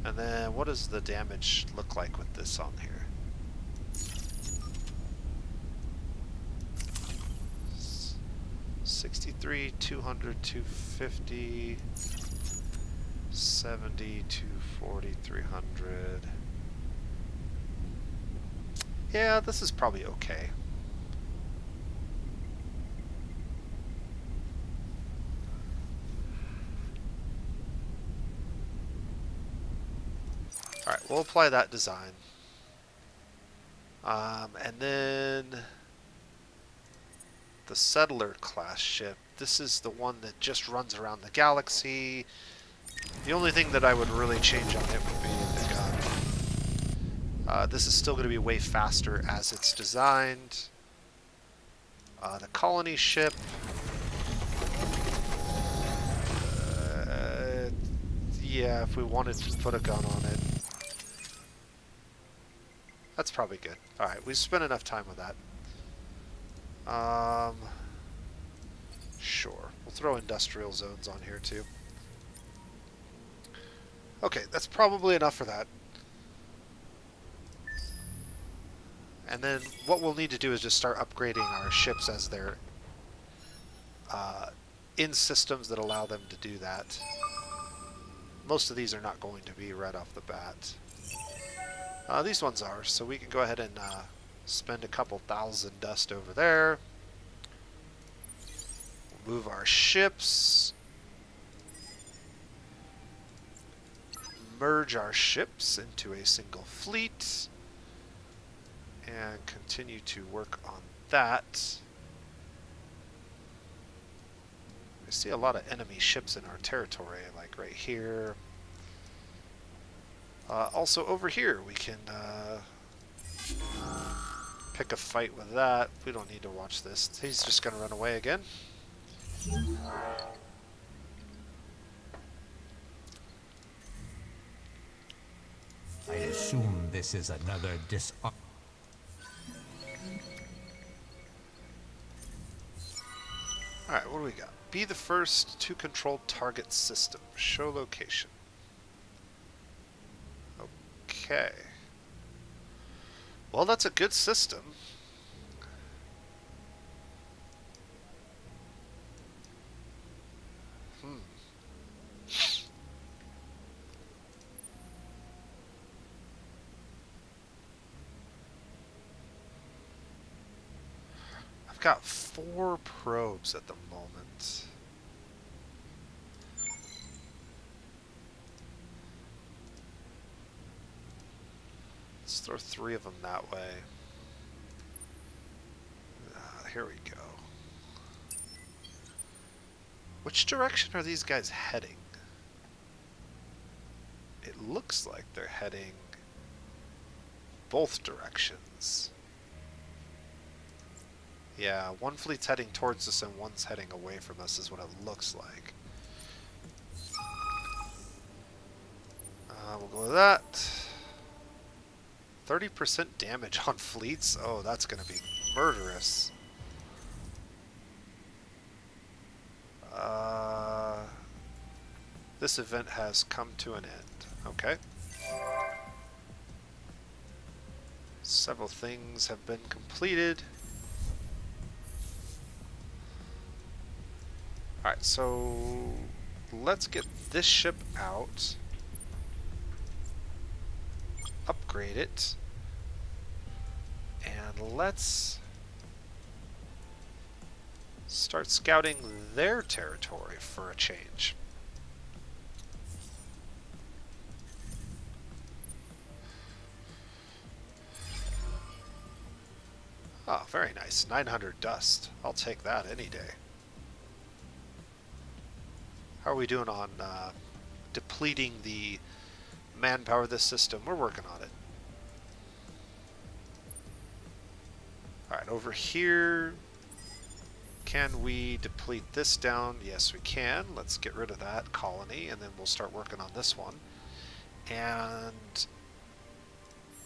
and then what does the damage look like with this on here? 63, 200, 250, 70, 240, 300. Yeah, this is probably okay. Alright, we'll apply that design. And then the Settler class ship. This is the one that just runs around the galaxy. The only thing that I would really change on it would be the gun. This is still going to be way faster as it's designed. The colony ship. Yeah, if we wanted to put a gun on it. That's probably good. Alright, we've spent enough time with that. Sure. We'll throw industrial zones on here too. Okay, that's probably enough for that. And then what we'll need to do is just start upgrading our ships as they're in systems that allow them to do that. Most of these are not going to be right off the bat. These ones are, so we can go ahead and spend a couple thousand dust over there. We'll move our ships. Merge our ships into a single fleet. And continue to work on that. I see a lot of enemy ships in our territory, like right here. Also over here, we can pick a fight with that. We don't need to watch this. He's just going to run away again. I assume this is another Alright, what do we got? Be the first to control target system. Show location. Okay. Well, that's a good system. I've got 4 probes at the moment. Let's throw 3 of them that way. Here we go. Which direction are these guys heading? It looks like they're heading both directions. Yeah, one fleet's heading towards us and one's heading away from us is what it looks like. We'll go with that. 30% damage on fleets? Oh, that's going to be murderous. This event has come to an end. Okay. Several things have been completed. Alright, so let's get this ship out. Upgrade it. And let's start scouting their territory for a change. Oh, very nice. 900 dust. I'll take that any day. How are we doing on depleting the manpower of this system? We're working on it. Alright, over here, can we deplete this down? Yes, we can. Let's get rid of that colony, and then we'll start working on this one. And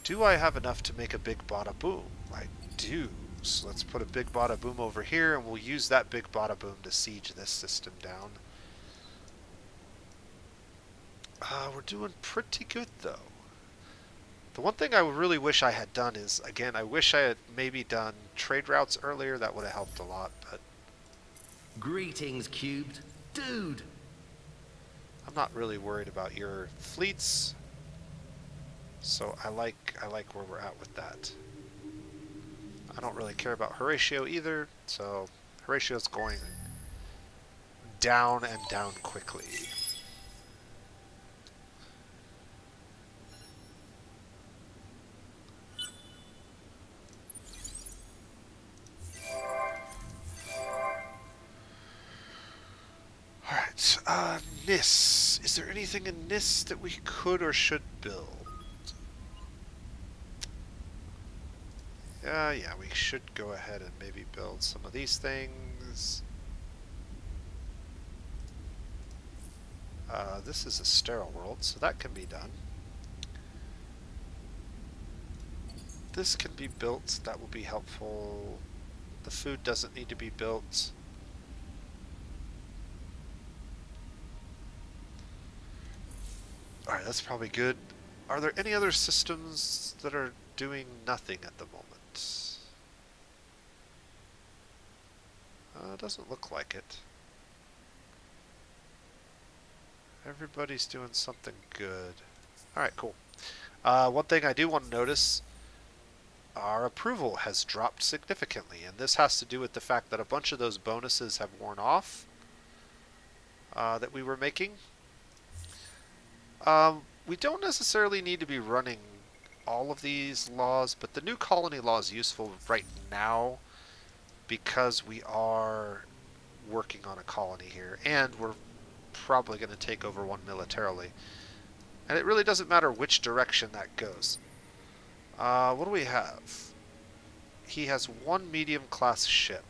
do I have enough to make a big bada boom? I do. So let's put a big bada boom over here, and we'll use that big bada boom to siege this system down. We're doing pretty good, though. The one thing I really wish I had done is, again, I wish I had maybe done trade routes earlier. That would have helped a lot, but Greetings, Cubed. Dude! I'm not really worried about your fleets. So I like where we're at with that. I don't really care about Horatio either, so Horatio's going down and down quickly. Alright, Nis. Is there anything in Nis that we could or should build? Yeah, we should go ahead and maybe build some of these things. This is a sterile world, so that can be done. This can be built, that will be helpful. The food doesn't need to be built. Alright, that's probably good. Are there any other systems that are doing nothing at the moment? Doesn't look like it. Everybody's doing something good. Alright, cool. One thing I do want to notice, our approval has dropped significantly, and this has to do with the fact that a bunch of those bonuses have worn off that we were making. We don't necessarily need to be running all of these laws, but the new colony law is useful right now because we are working on a colony here, and we're probably going to take over one militarily. And it really doesn't matter which direction that goes. What do we have? He has one medium-class ship.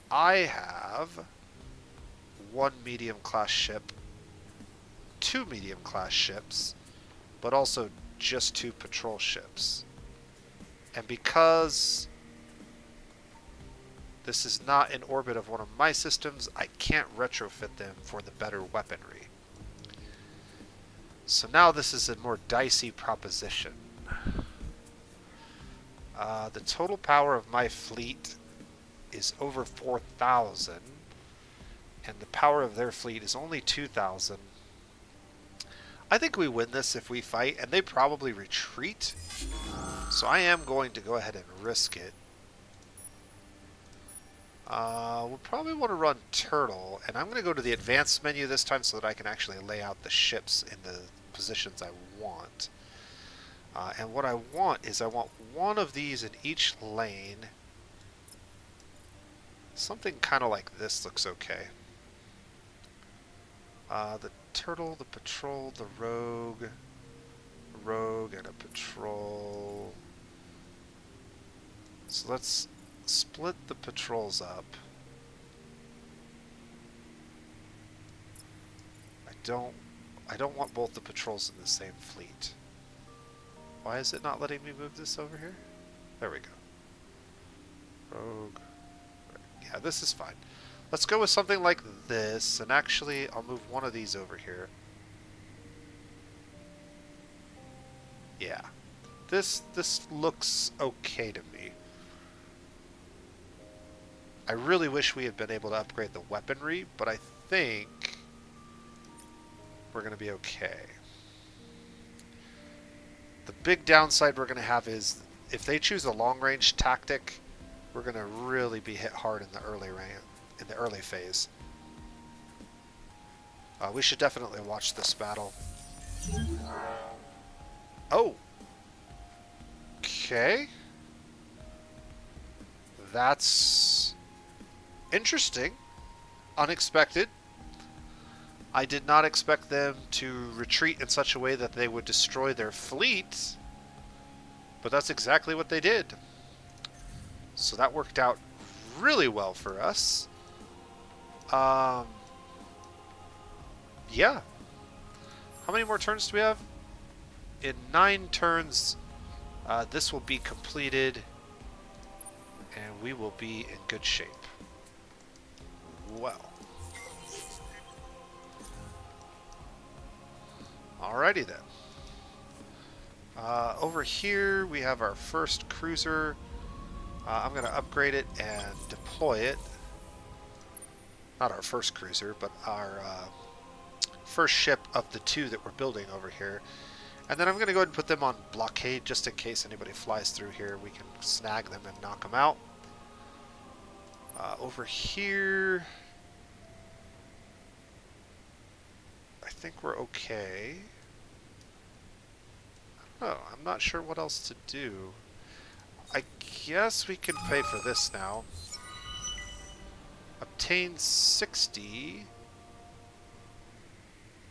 I have one medium-class ship, two medium-class ships, but also just two patrol ships. And because this is not in orbit of one of my systems, I can't retrofit them for the better weaponry. So now this is a more dicey proposition. The total power of my fleet is over 4,000, and the power of their fleet is only 2,000. I think we win this if we fight, and they probably retreat. So I am going to go ahead and risk it. We'll probably want to run Turtle, and I'm going to go to the advanced menu this time so that I can actually lay out the ships in the positions I want. And what I want is I want one of these in each lane. Something kind of like this looks okay. The Turtle, the Patrol, the Rogue, and a Patrol. So let's split the patrols up. I don't want both the patrols in the same fleet. Why is it not letting me move this over here? There we go. Rogue. Yeah, this is fine. Let's go with something like this, and actually I'll move one of these over here. Yeah. This looks okay to me. I really wish we had been able to upgrade the weaponry, but I think we're going to be okay. The big downside we're going to have is if they choose a long-range tactic, we're going to really be hit hard in the early phase. We should definitely watch this battle. Oh. Okay. That's interesting. Unexpected. I did not expect them to retreat in such a way that they would destroy their fleet, but that's exactly what they did. So that worked out really well for us. Yeah. How many more turns do we have? In 9 turns, this will be completed, and we will be in good shape. Well. Alrighty then. Over here we have our first cruiser. I'm going to upgrade it and deploy it. Not our first cruiser, but our first ship of the 2 that we're building over here. And then I'm going to go ahead and put them on blockade just in case anybody flies through here. We can snag them and knock them out. Over here, I think we're okay. Oh, I'm not sure what else to do. I guess we can pay for this now. Obtain 60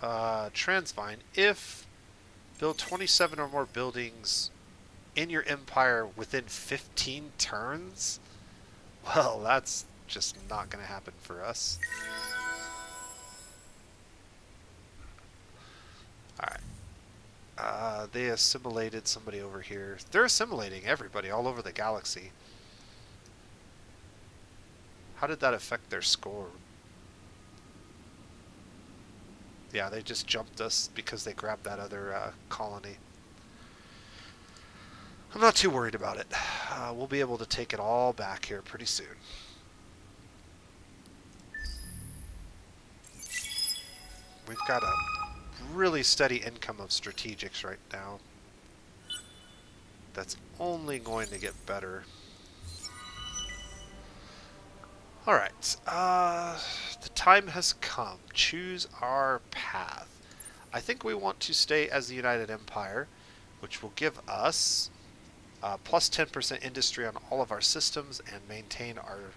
Transvine if build 27 or more buildings in your empire within 15 turns. Well, that's just not going to happen for us. Alright. They assimilated somebody over here. They're assimilating everybody all over the galaxy. How did that affect their score? Yeah, they just jumped us because they grabbed that other colony. I'm not too worried about it. We'll be able to take it all back here pretty soon. We've got a really steady income of strategics right now. That's only going to get better. Alright, the time has come. Choose our path. I think we want to stay as the United Empire, which will give us plus 10% industry on all of our systems and maintain our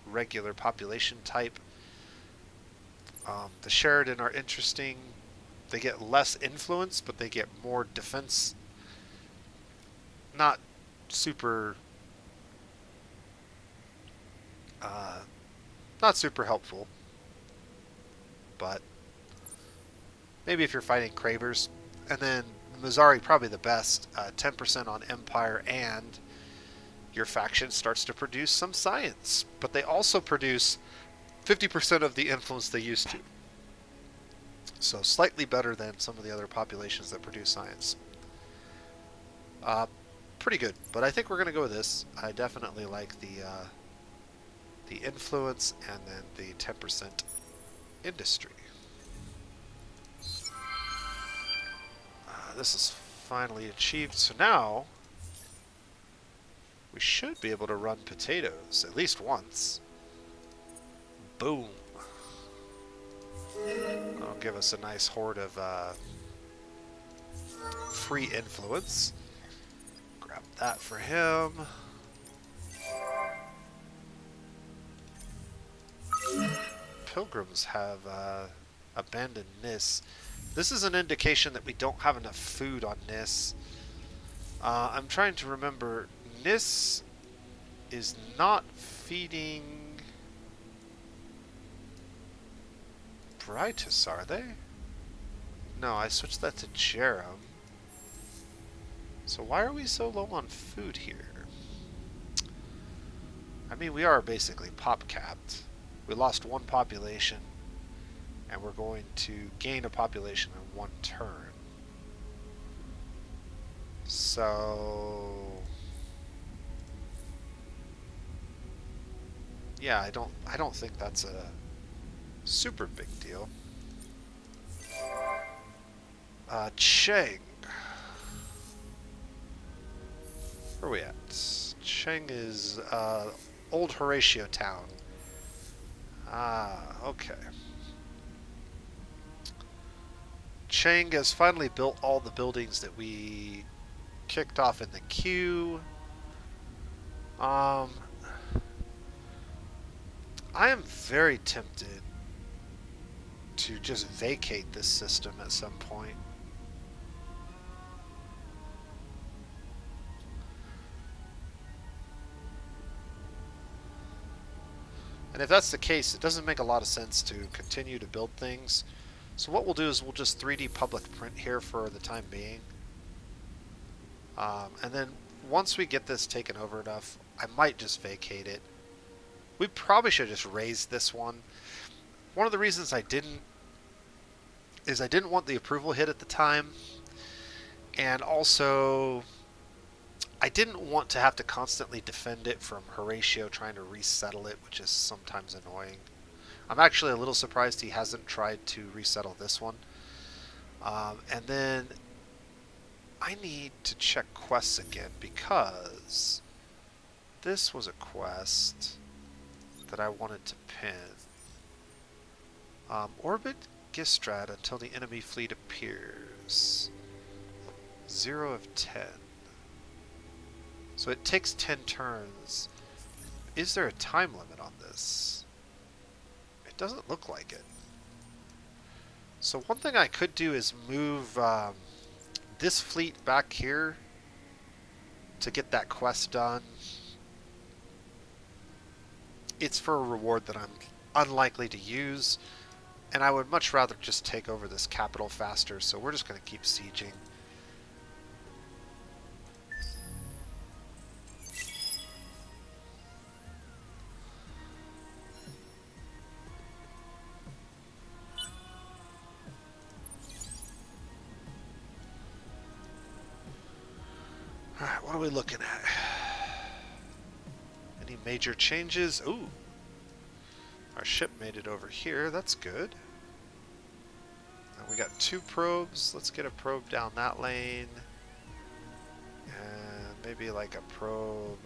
regular population type. The Sheridan are interesting. They get less influence, but they get more defense. Not super... not super helpful, but maybe if you're fighting Cravers. And then Missouri, probably the best, 10% on Empire, and your faction starts to produce some science. But they also produce 50% of the influence they used to. So slightly better than some of the other populations that produce science. Pretty good, but I think we're going to go with this. I definitely like the influence and then the 10% industry. This is finally achieved, so now we should be able to run potatoes at least once. Boom. That'll give us a nice horde of free influence. Grab that for him. Pilgrims have abandoned Nis. This is an indication that we don't have enough food on Nis. I'm trying to remember. Nis is not feeding Brightus, are they? No, I switched that to Jerem. So why are we so low on food here? I mean, we are basically pop capped. We lost one population, and we're going to gain a population in one turn. So yeah, I don't think that's a super big deal. Cheng. Where are we at? Cheng is Old Horatio Town. Ah, okay. Cheng has finally built all the buildings that we kicked off in the queue. I am very tempted to just vacate this system at some point. And if that's the case, it doesn't make a lot of sense to continue to build things. So what we'll do is we'll just 3D public print here for the time being. And then once we get this taken over enough, I might just vacate it. We probably should just raise this one. One of the reasons I didn't is I didn't want the approval hit at the time. And also, I didn't want to have to constantly defend it from Horatio trying to resettle it, which is sometimes annoying. I'm actually a little surprised he hasn't tried to resettle this one. And then I need to check quests again because this was a quest that I wanted to pin. Orbit Gistrad until the enemy fleet appears. 0 of 10. So it takes 10 turns. Is there a time limit on this? It doesn't look like it. So one thing I could do is move this fleet back here to get that quest done. It's for a reward that I'm unlikely to use, and I would much rather just take over this capital faster, so we're just going to keep sieging. Alright, what are we looking at? Any major changes? Ooh. Our ship made it over here. That's good. We got 2 probes. Let's get a probe down that lane. And maybe like a probe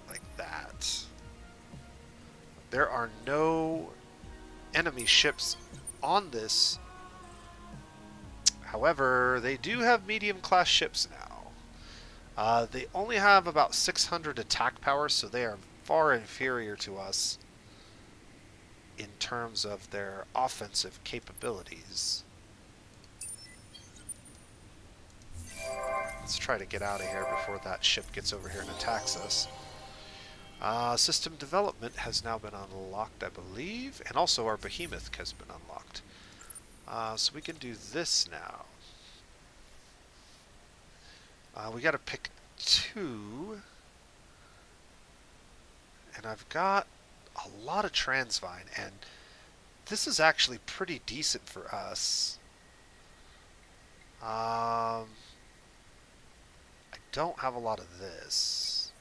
like that. There are no enemy ships on this. However, they do have medium-class ships now. They only have about 600 attack power, so they are far inferior to us in terms of their offensive capabilities. Let's try to get out of here before that ship gets over here and attacks us. System development has now been unlocked, I believe, and also our behemoth has been unlocked. So we can do this now. We got to pick 2. And I've got a lot of Transvine, and this is actually pretty decent for us. I don't have a lot of this.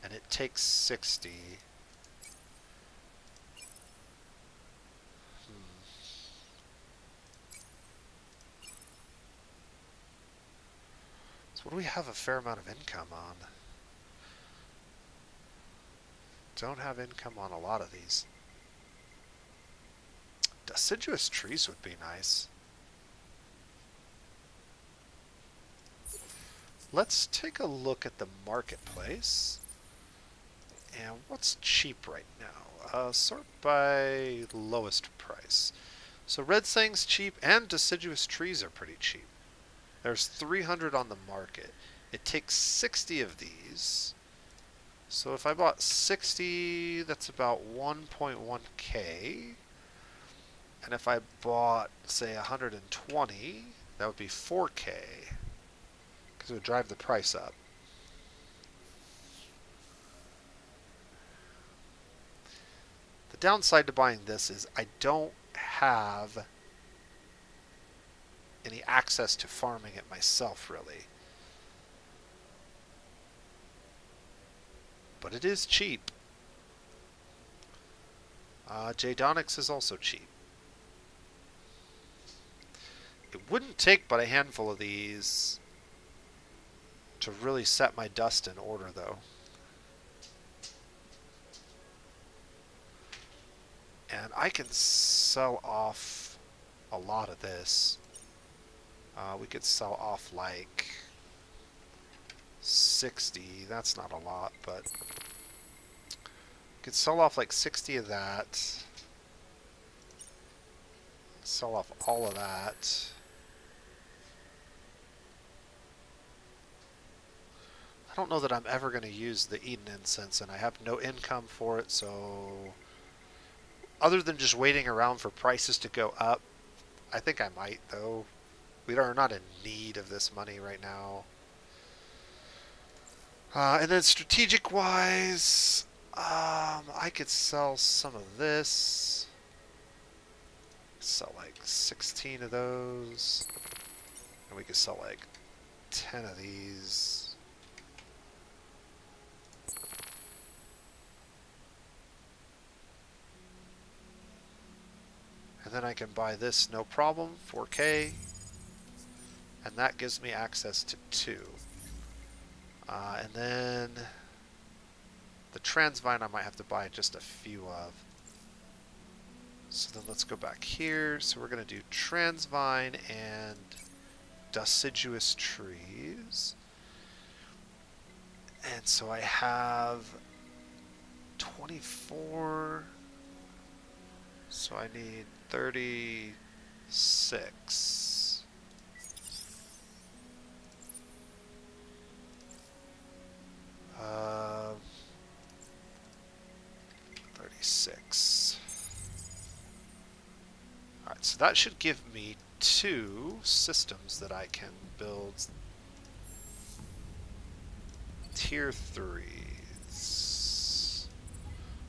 And it takes 60. So what do we have a fair amount of income on? Don't have income on a lot of these. Deciduous trees would be nice. Let's take a look at the marketplace. And what's cheap right now? Sort by lowest price. So red sang's cheap and deciduous trees are pretty cheap. There's 300 on the market. It takes 60 of these. So if I bought 60, that's about 1.1k. And if I bought, say, 120, that would be 4k. because it would drive the price up. The downside to buying this is I don't have any access to farming it myself, really. But it is cheap. Jdonix is also cheap. It wouldn't take but a handful of these to really set my dust in order, though. And I can sell off a lot of this. We could sell off like 60. That's not a lot, but we could sell off like 60 of that. Sell off all of that. I don't know that I'm ever going to use the Eden incense, and I have no income for it, so other than just waiting around for prices to go up, I think I might, though. We are not in need of this money right now. And then strategic-wise, I could sell some of this. Sell like 16 of those. And we could sell like 10 of these. And then I can buy this no problem, 4K. And that gives me access to 2. And then the Transvine I might have to buy just a few of. So then let's go back here. So we're going to do Transvine and Deciduous Trees. And so I have 24. So I need 36. 36. Alright, so that should give me 2 systems that I can build tier 3s.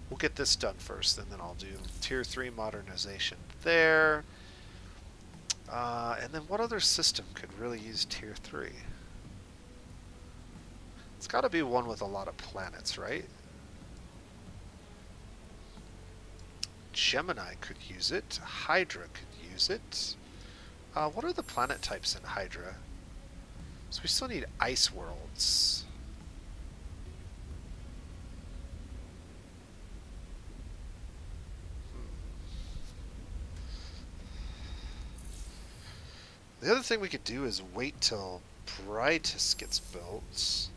We'll get this done first, and then I'll do tier 3 modernization there. And then what other system could really use tier 3? It's got to be one with a lot of planets, right? Gemini could use it. Hydra could use it. What are the planet types in Hydra? So we still need ice worlds. The other thing we could do is wait till Brightus gets built.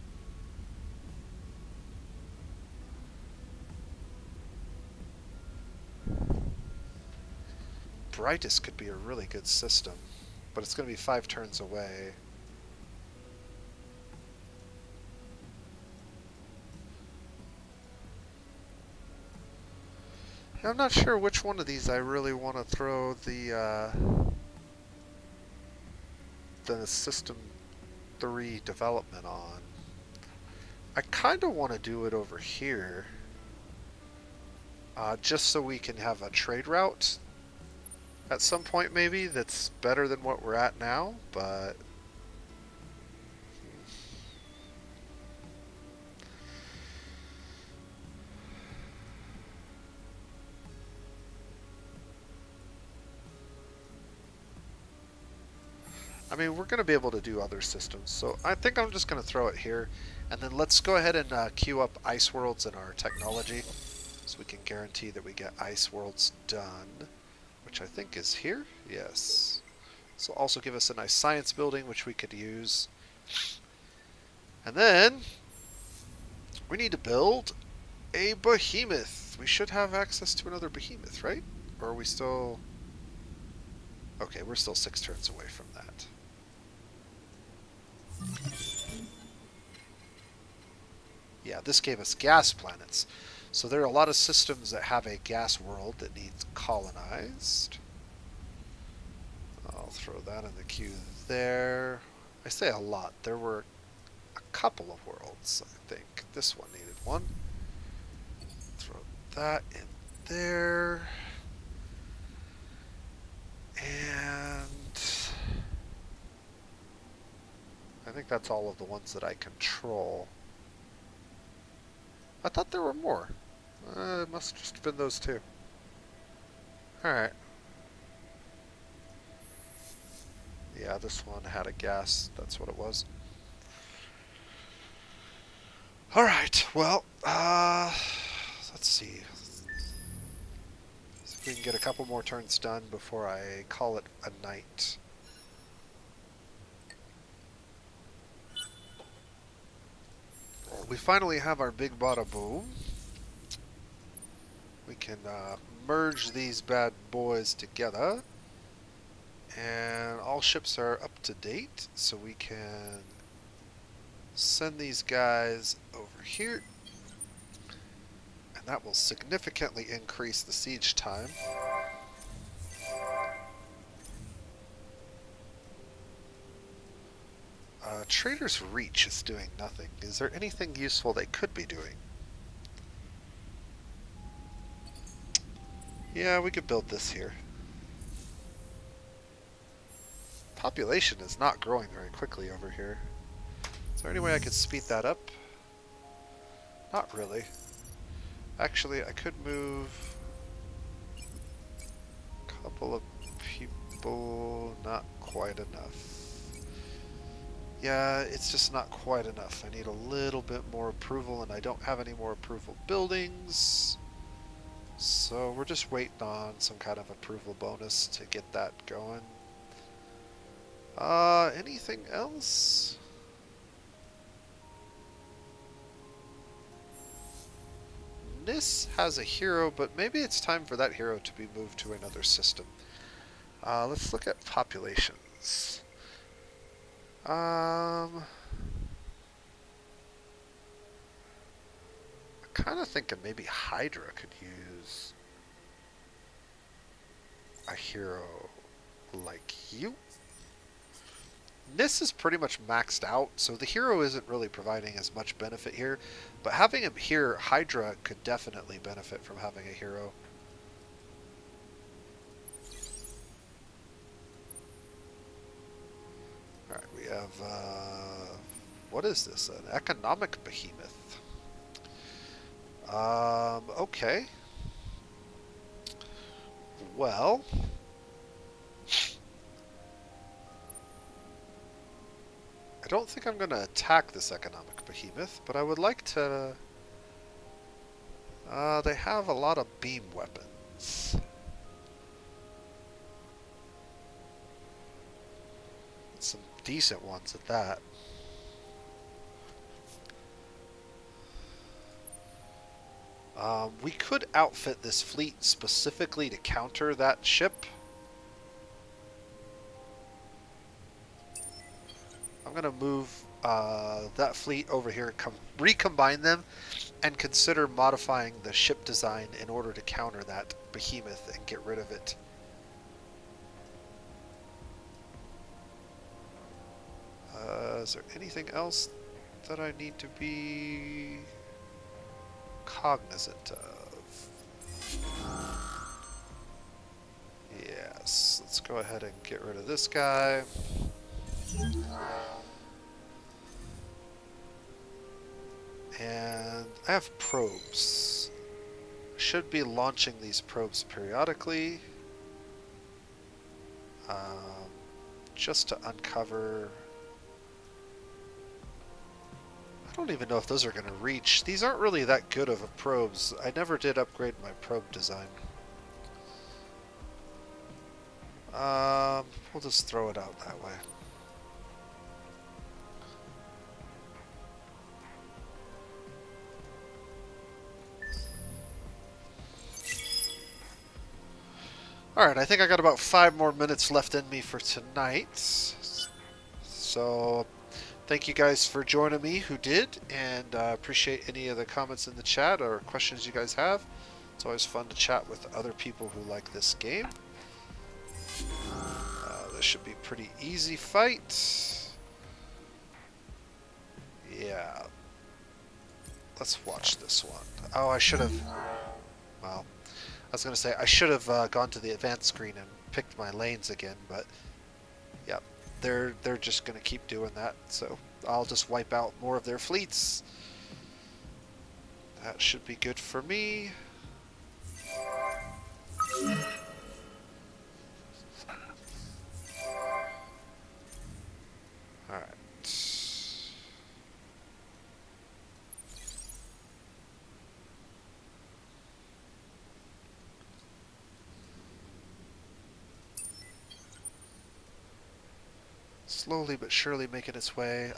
Brightus could be a really good system, but it's going to be 5 turns away. I'm not sure which one of these I really want to throw the System 3 development on. I kind of want to do it over here, just so we can have a trade route at some point maybe that's better than what we're at now, but I mean, we're going to be able to do other systems, so I think I'm just going to throw it here, and then let's go ahead and queue up ice worlds in our technology, so we can guarantee that we get ice worlds done, which I think is here. Yes. This will also give us a nice science building, which we could use. And then we need to build a behemoth. We should have access to another behemoth, right? Or are we still... Okay, we're still 6 turns away from that. Yeah, this gave us gas planets. So there are a lot of systems that have a gas world that needs colonized. I'll throw that in the queue there. I say a lot. There were a couple of worlds, I think. This one needed one. Throw that in there. And I think that's all of the ones that I control. I thought there were more. It must have just been those two. Alright. Yeah, this one had a gas. That's what it was. Alright, well, let's see. See if we can get a couple more turns done before I call it a night. We finally have our big bada boom. We can merge these bad boys together. And all ships are up to date, so we can send these guys over here. And that will significantly increase the siege time. Trader's Reach is doing nothing. Is there anything useful they could be doing? Yeah, we could build this here. Population is not growing very quickly over here. Is there any way I could speed that up? Not really. Actually, I could move a couple of people. Not quite enough. Yeah, it's just not quite enough. I need a little bit more approval, and I don't have any more approval buildings. So we're just waiting on some kind of approval bonus to get that going. Anything else? Nis has a hero, but maybe it's time for that hero to be moved to another system. Let's look at populations. I'm kind of thinking maybe Hydra could use a hero like you. Nis is pretty much maxed out, so the hero isn't really providing as much benefit here. But having him here, Hydra could definitely benefit from having a hero. Alright, we have, what is this? An economic behemoth. Okay. Well, I don't think I'm going to attack this economic behemoth, but I would like to... they have a lot of beam weapons. Some decent ones at that. We could outfit this fleet specifically to counter that ship. I'm going to move that fleet over here and recombine them and consider modifying the ship design in order to counter that behemoth and get rid of it. Is there anything else that I need to be cognizant of? Yes, let's go ahead and get rid of this guy. And I have probes. Should be launching these probes periodically. Just to uncover... I don't even know if those are going to reach. These aren't really that good of a probes. I never did upgrade my probe design. We'll just throw it out that way. Alright, I think I got about 5 more minutes left in me for tonight. So, thank you guys for joining me who did, and appreciate any of the comments in the chat or questions you guys have. It's always fun to chat with other people who like this game. This should be a pretty easy fight. Yeah. Let's watch this one. Oh, I should have... Well, I was going to say, I should have gone to the advanced screen and picked my lanes again, but... Yep. They're just going to keep doing that, so I'll just wipe out more of their fleets. That should be good for me. Alright. Slowly but surely making its way.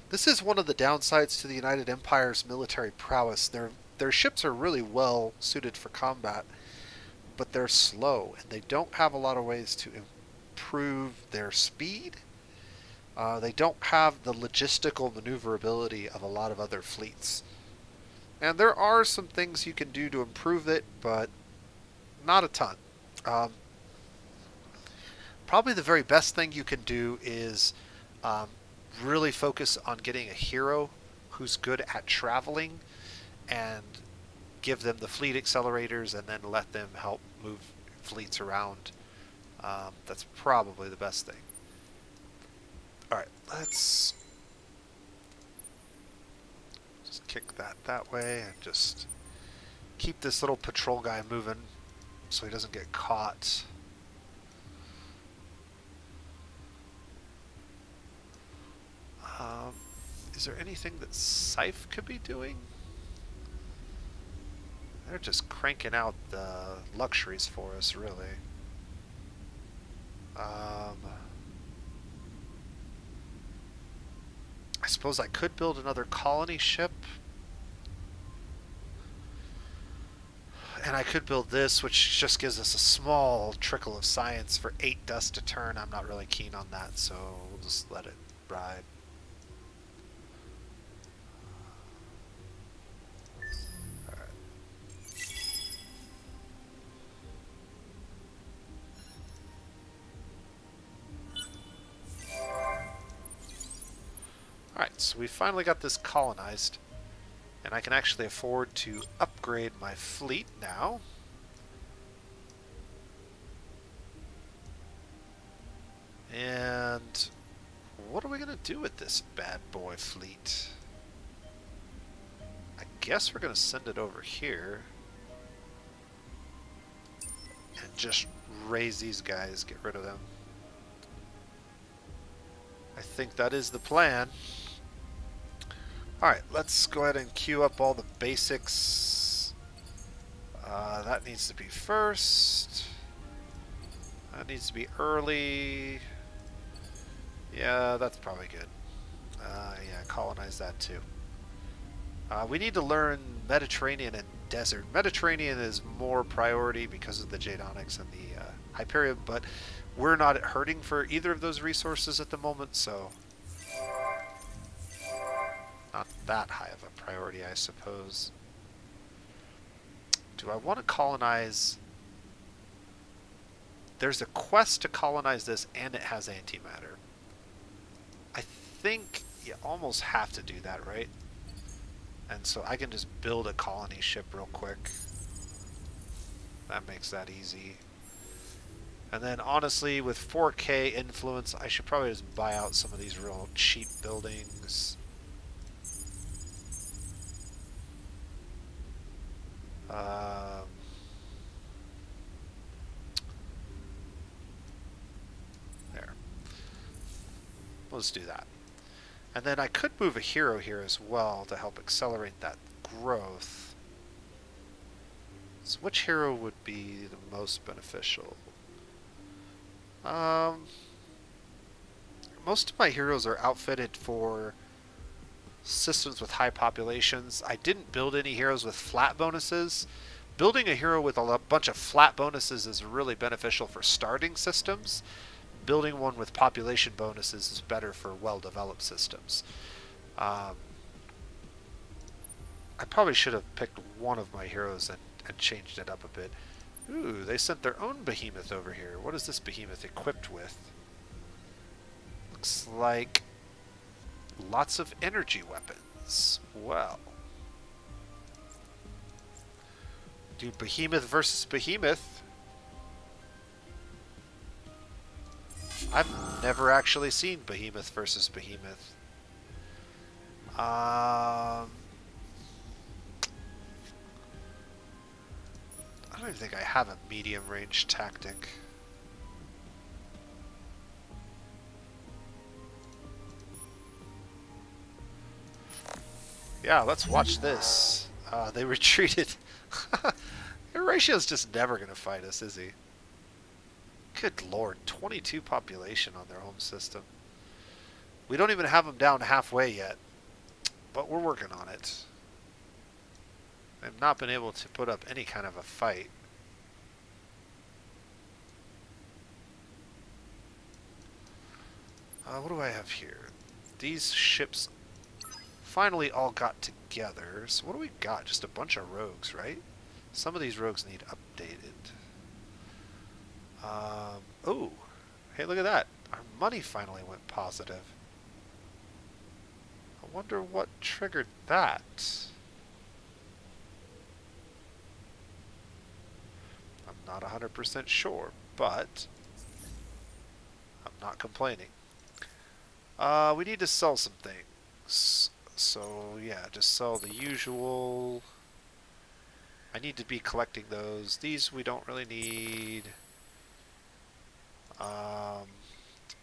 This is one of the downsides to the United Empire's military prowess. Their ships are really well suited for combat, but they're slow, and they don't have a lot of ways to improve their speed. They don't have the logistical maneuverability of a lot of other fleets. And there are some things you can do to improve it, but not a ton. Probably the very best thing you can do is really focus on getting a hero who's good at traveling and give them the fleet accelerators and then let them help move fleets around. That's probably the best thing. Alright, let's just kick that way and just keep this little patrol guy moving so he doesn't get caught. Is there anything that Scythe could be doing? They're just cranking out the luxuries for us, really. I suppose I could build another colony ship. And I could build this, which just gives us a small trickle of science for 8 dust a turn. I'm not really keen on that, so we'll just let it ride. Alright, so we finally got this colonized, and I can actually afford to upgrade my fleet now. And what are we going to do with this bad boy fleet? I guess we're going to send it over here and just raise these guys, get rid of them. I think that is the plan. Alright, let's go ahead and queue up all the basics. That needs to be first. That needs to be early. Yeah, that's probably good. Yeah, colonize that too. We need to learn Mediterranean and Desert. Mediterranean is more priority because of the Jadonics and the Hyperion, but we're not hurting for either of those resources at the moment, so not that high of a priority, I suppose. Do I want to colonize? There's a quest to colonize this, and it has antimatter. I think you almost have to do that, right? And so I can just build a colony ship real quick. That makes that easy. And then honestly, with 4K influence, I should probably just buy out some of these real cheap buildings. There. Let's do that. And then I could move a hero here as well to help accelerate that growth. So which hero would be the most beneficial? Most of my heroes are outfitted for systems with high populations. I didn't build any heroes with flat bonuses. Building a hero with a bunch of flat bonuses is really beneficial for starting systems. Building one with population bonuses is better for well-developed systems. I probably should have picked one of my heroes and changed it up a bit. Ooh, they sent their own behemoth over here. What is this behemoth equipped with? Looks like Lots of energy weapons. Well. Do Behemoth versus Behemoth. I've never actually seen Behemoth versus Behemoth. I don't even think I have a medium range tactic. Yeah, let's watch this. They retreated. Horatio's just never going to fight us, is he? Good lord, 22 population on their home system. We don't even have them down halfway yet, but we're working on it. I've not been able to put up any kind of a fight. What do I have here? These ships finally all got together. So what do we got? Just a bunch of rogues, right? Some of these rogues need updated. Oh, hey, look at that. Our money finally went positive. I wonder what triggered that. I'm not 100% sure, but I'm not complaining. We need to sell some things. So, yeah, just sell the usual. I need to be collecting those. These we don't really need.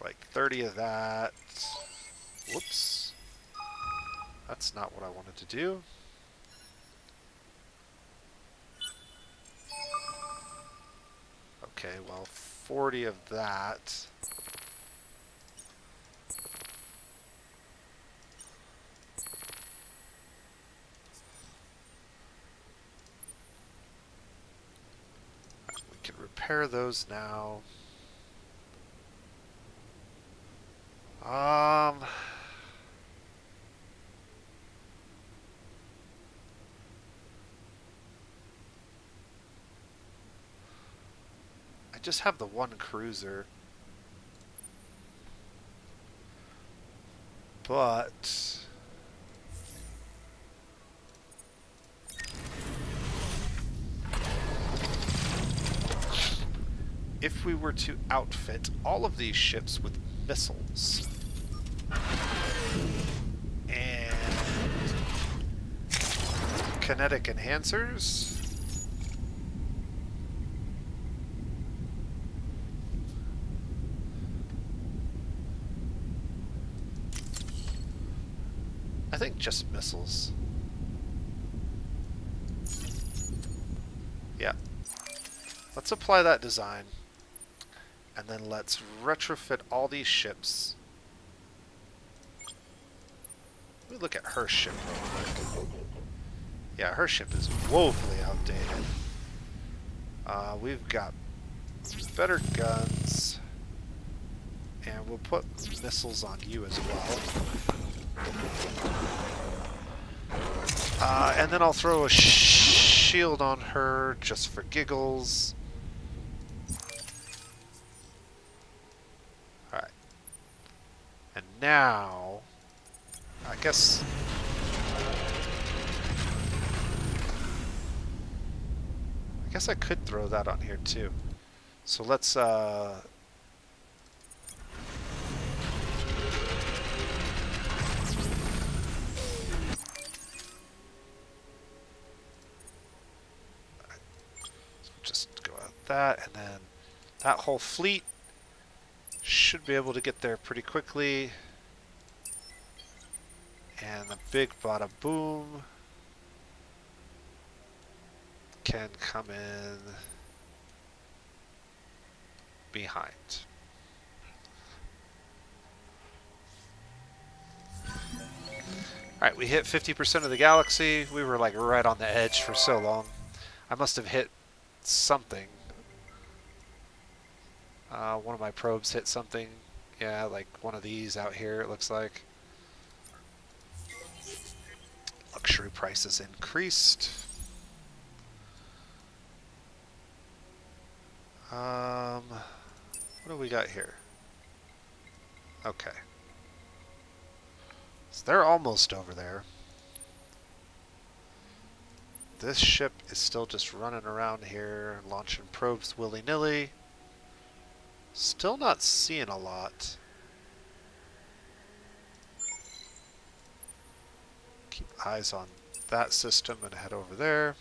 Like 30 of that. Whoops. That's not what I wanted to do. Okay, well, 40 of that. We can repair those now. I just have the one cruiser. But if we were to outfit all of these ships with missiles and kinetic enhancers, I think just missiles. Yeah. Let's apply that design. And then let's retrofit all these ships. Let me look at her ship real quick. Yeah, her ship is woefully outdated. We've got better guns. And we'll put missiles on you as well. And then I'll throw a shield on her just for giggles. Alright. And now, I guess I could throw that on here too. So let's just go out that, and then that whole fleet should be able to get there pretty quickly. And the big bada boom can come in behind. Alright, we hit 50% of the galaxy. We were like right on the edge for so long. I must have hit something. One of my probes hit something. Yeah, like one of these out here, it looks like. Luxury prices increased. What do we got here? Okay. So they're almost over there. This ship is still just running around here, launching probes willy-nilly. Still not seeing a lot. Keep eyes on that system and head over there.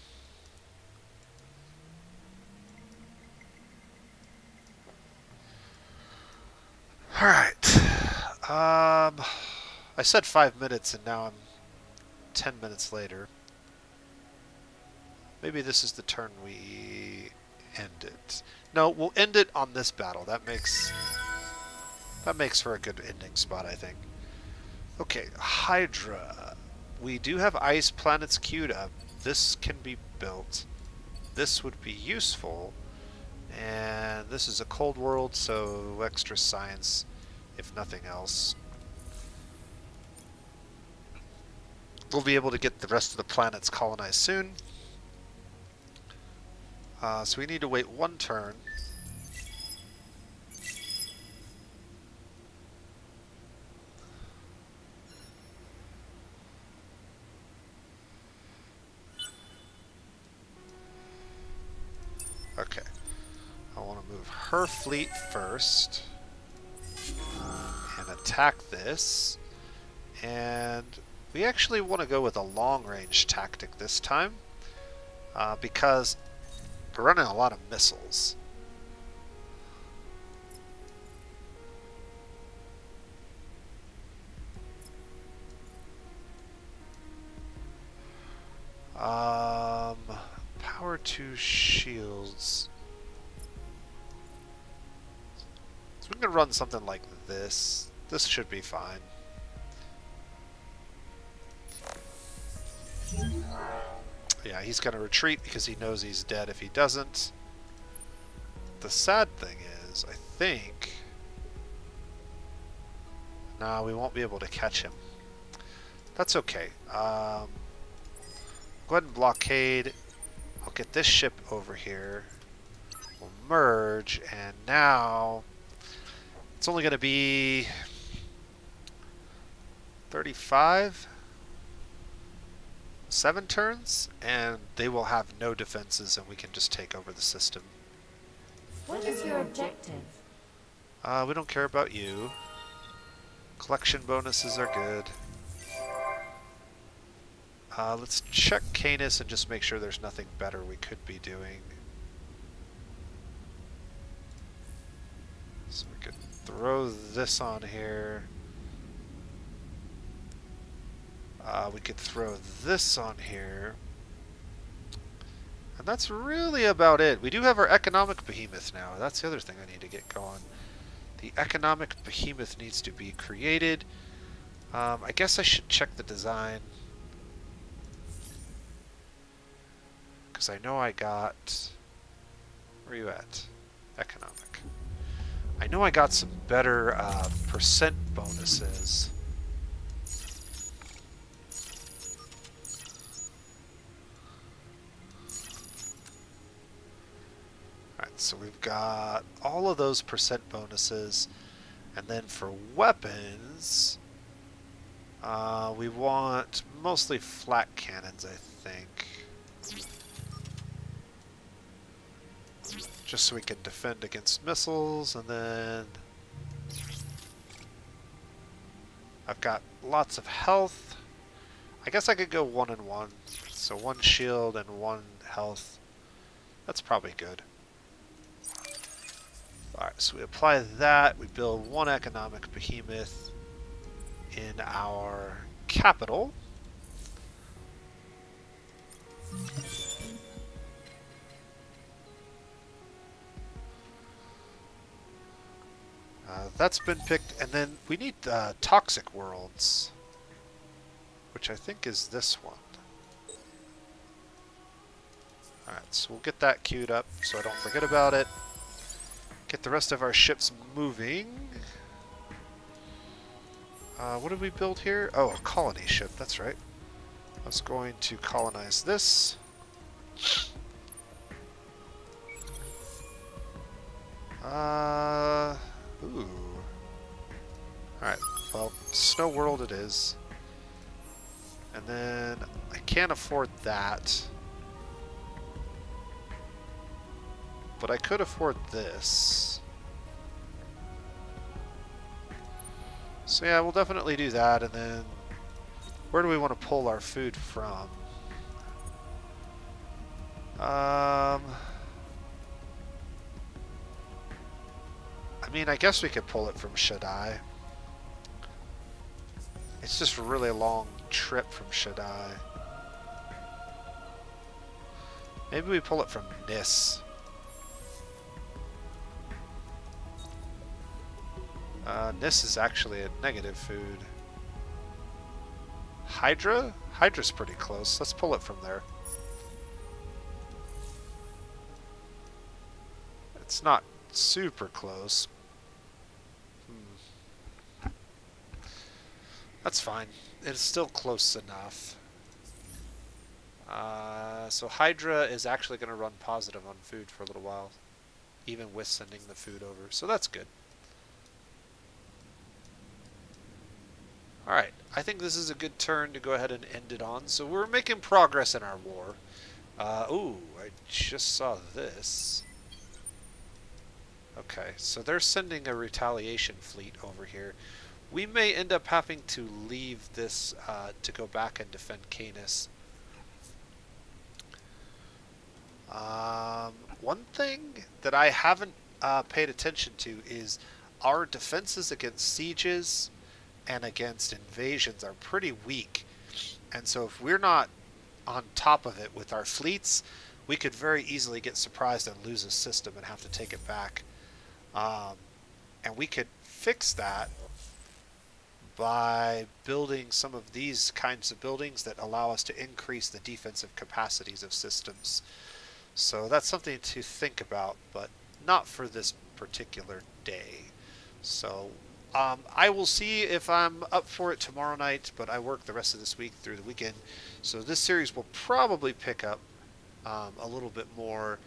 Alright. I said 5 minutes and now I'm 10 minutes later. Maybe this is the turn we end it. No, we'll end it on this battle. That makes for a good ending spot, I think. Okay, Hydra. We do have ice planets queued up. This can be built. This would be useful. And this is a cold world, so extra science, if nothing else. We'll be able to get the rest of the planets colonized soon. So we need to wait 1 turn. Okay. I want to move her fleet first. And attack this. And we actually want to go with a long-range tactic this time. Because we're running a lot of missiles. Power 2 shields. So we can run something like this. This should be fine. Yeah, he's going to retreat because he knows he's dead if he doesn't. The sad thing is, I think... Nah, we won't be able to catch him. That's okay. Go ahead and blockade. I'll get this ship over here. We'll merge, and now... It's only going to be... 35? 7 turns, and they will have no defenses, and we can just take over the system. What is your objective? We don't care about you. Collection bonuses are good. Let's check Canis and just make sure there's nothing better we could be doing. So we could throw this on here. We could throw this on here. And that's really about it. We do have our economic behemoth now. That's the other thing I need to get going. The economic behemoth needs to be created. I guess I should check the design. Because I know I got... Where are you at? Economic. I know I got some better percent bonuses. Alright, so we've got all of those percent bonuses. And then for weapons, we want mostly flat cannons, I think. Just so we can defend against missiles, and then I've got lots of health. I guess I could go 1 and 1. So 1 shield and 1 health. That's probably good. Alright, so we apply that. We build 1 economic behemoth in our capital. That's been picked, and then we need toxic worlds, which I think is this one. Alright, so we'll get that queued up so I don't forget about it. Get the rest of our ships moving. What did we build here? Oh, a colony ship, that's right. I was going to colonize this. Ooh. Alright, well, Snow World it is. And then I can't afford that. But I could afford this. So yeah, we'll definitely do that. And then where do we want to pull our food from? I mean, I guess we could pull it from Shaddai. It's just a really long trip from Shaddai. Maybe we pull it from Nis. Nis is actually a negative food. Hydra? Hydra's pretty close. Let's pull it from there. It's not super close. That's fine. It's still close enough. So Hydra is actually going to run positive on food for a little while, even with sending the food over. So that's good. Alright, I think this is a good turn to go ahead and end it on. So we're making progress in our war. Ooh, I just saw this. Okay, so they're sending a retaliation fleet over here. We may end up having to leave this to go back and defend Canis. One thing that I haven't paid attention to is our defenses against sieges and against invasions are pretty weak. And so if we're not on top of it with our fleets, we could very easily get surprised and lose a system and have to take it back. And we could fix that by building some of these kinds of buildings that allow us to increase the defensive capacities of systems. So that's something to think about, but not for this particular day. So I will see if I'm up for it tomorrow night, but I work the rest of this week through the weekend. So this series will probably pick up a little bit more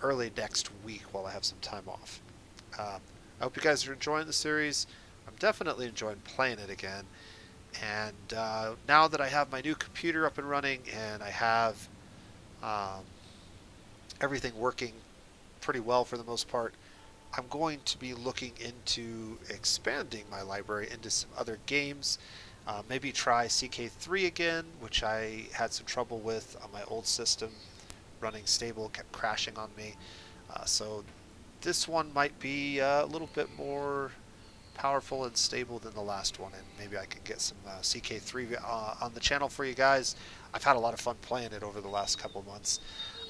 early next week while I have some time off. I hope you guys are enjoying the series. I'm definitely enjoying playing it again. And now that I have my new computer up and running and I have everything working pretty well for the most part, I'm going to be looking into expanding my library into some other games. Maybe try CK3 again, which I had some trouble with on my old system. Running stable, kept crashing on me. So this one might be a little bit more powerful and stable than the last one, and maybe I can get some CK3 on the channel for you guys. I've had a lot of fun playing it over the last couple months.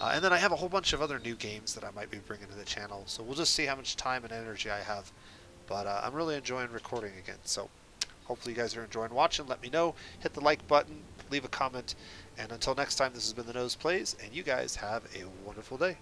And then I have a whole bunch of other new games that I might be bringing to the channel, so we'll just see how much time and energy I have. But I'm really enjoying recording again, so hopefully you guys are enjoying watching. Let me know. Hit the like button, leave a comment, and until next time, this has been The Nose Plays, and you guys have a wonderful day.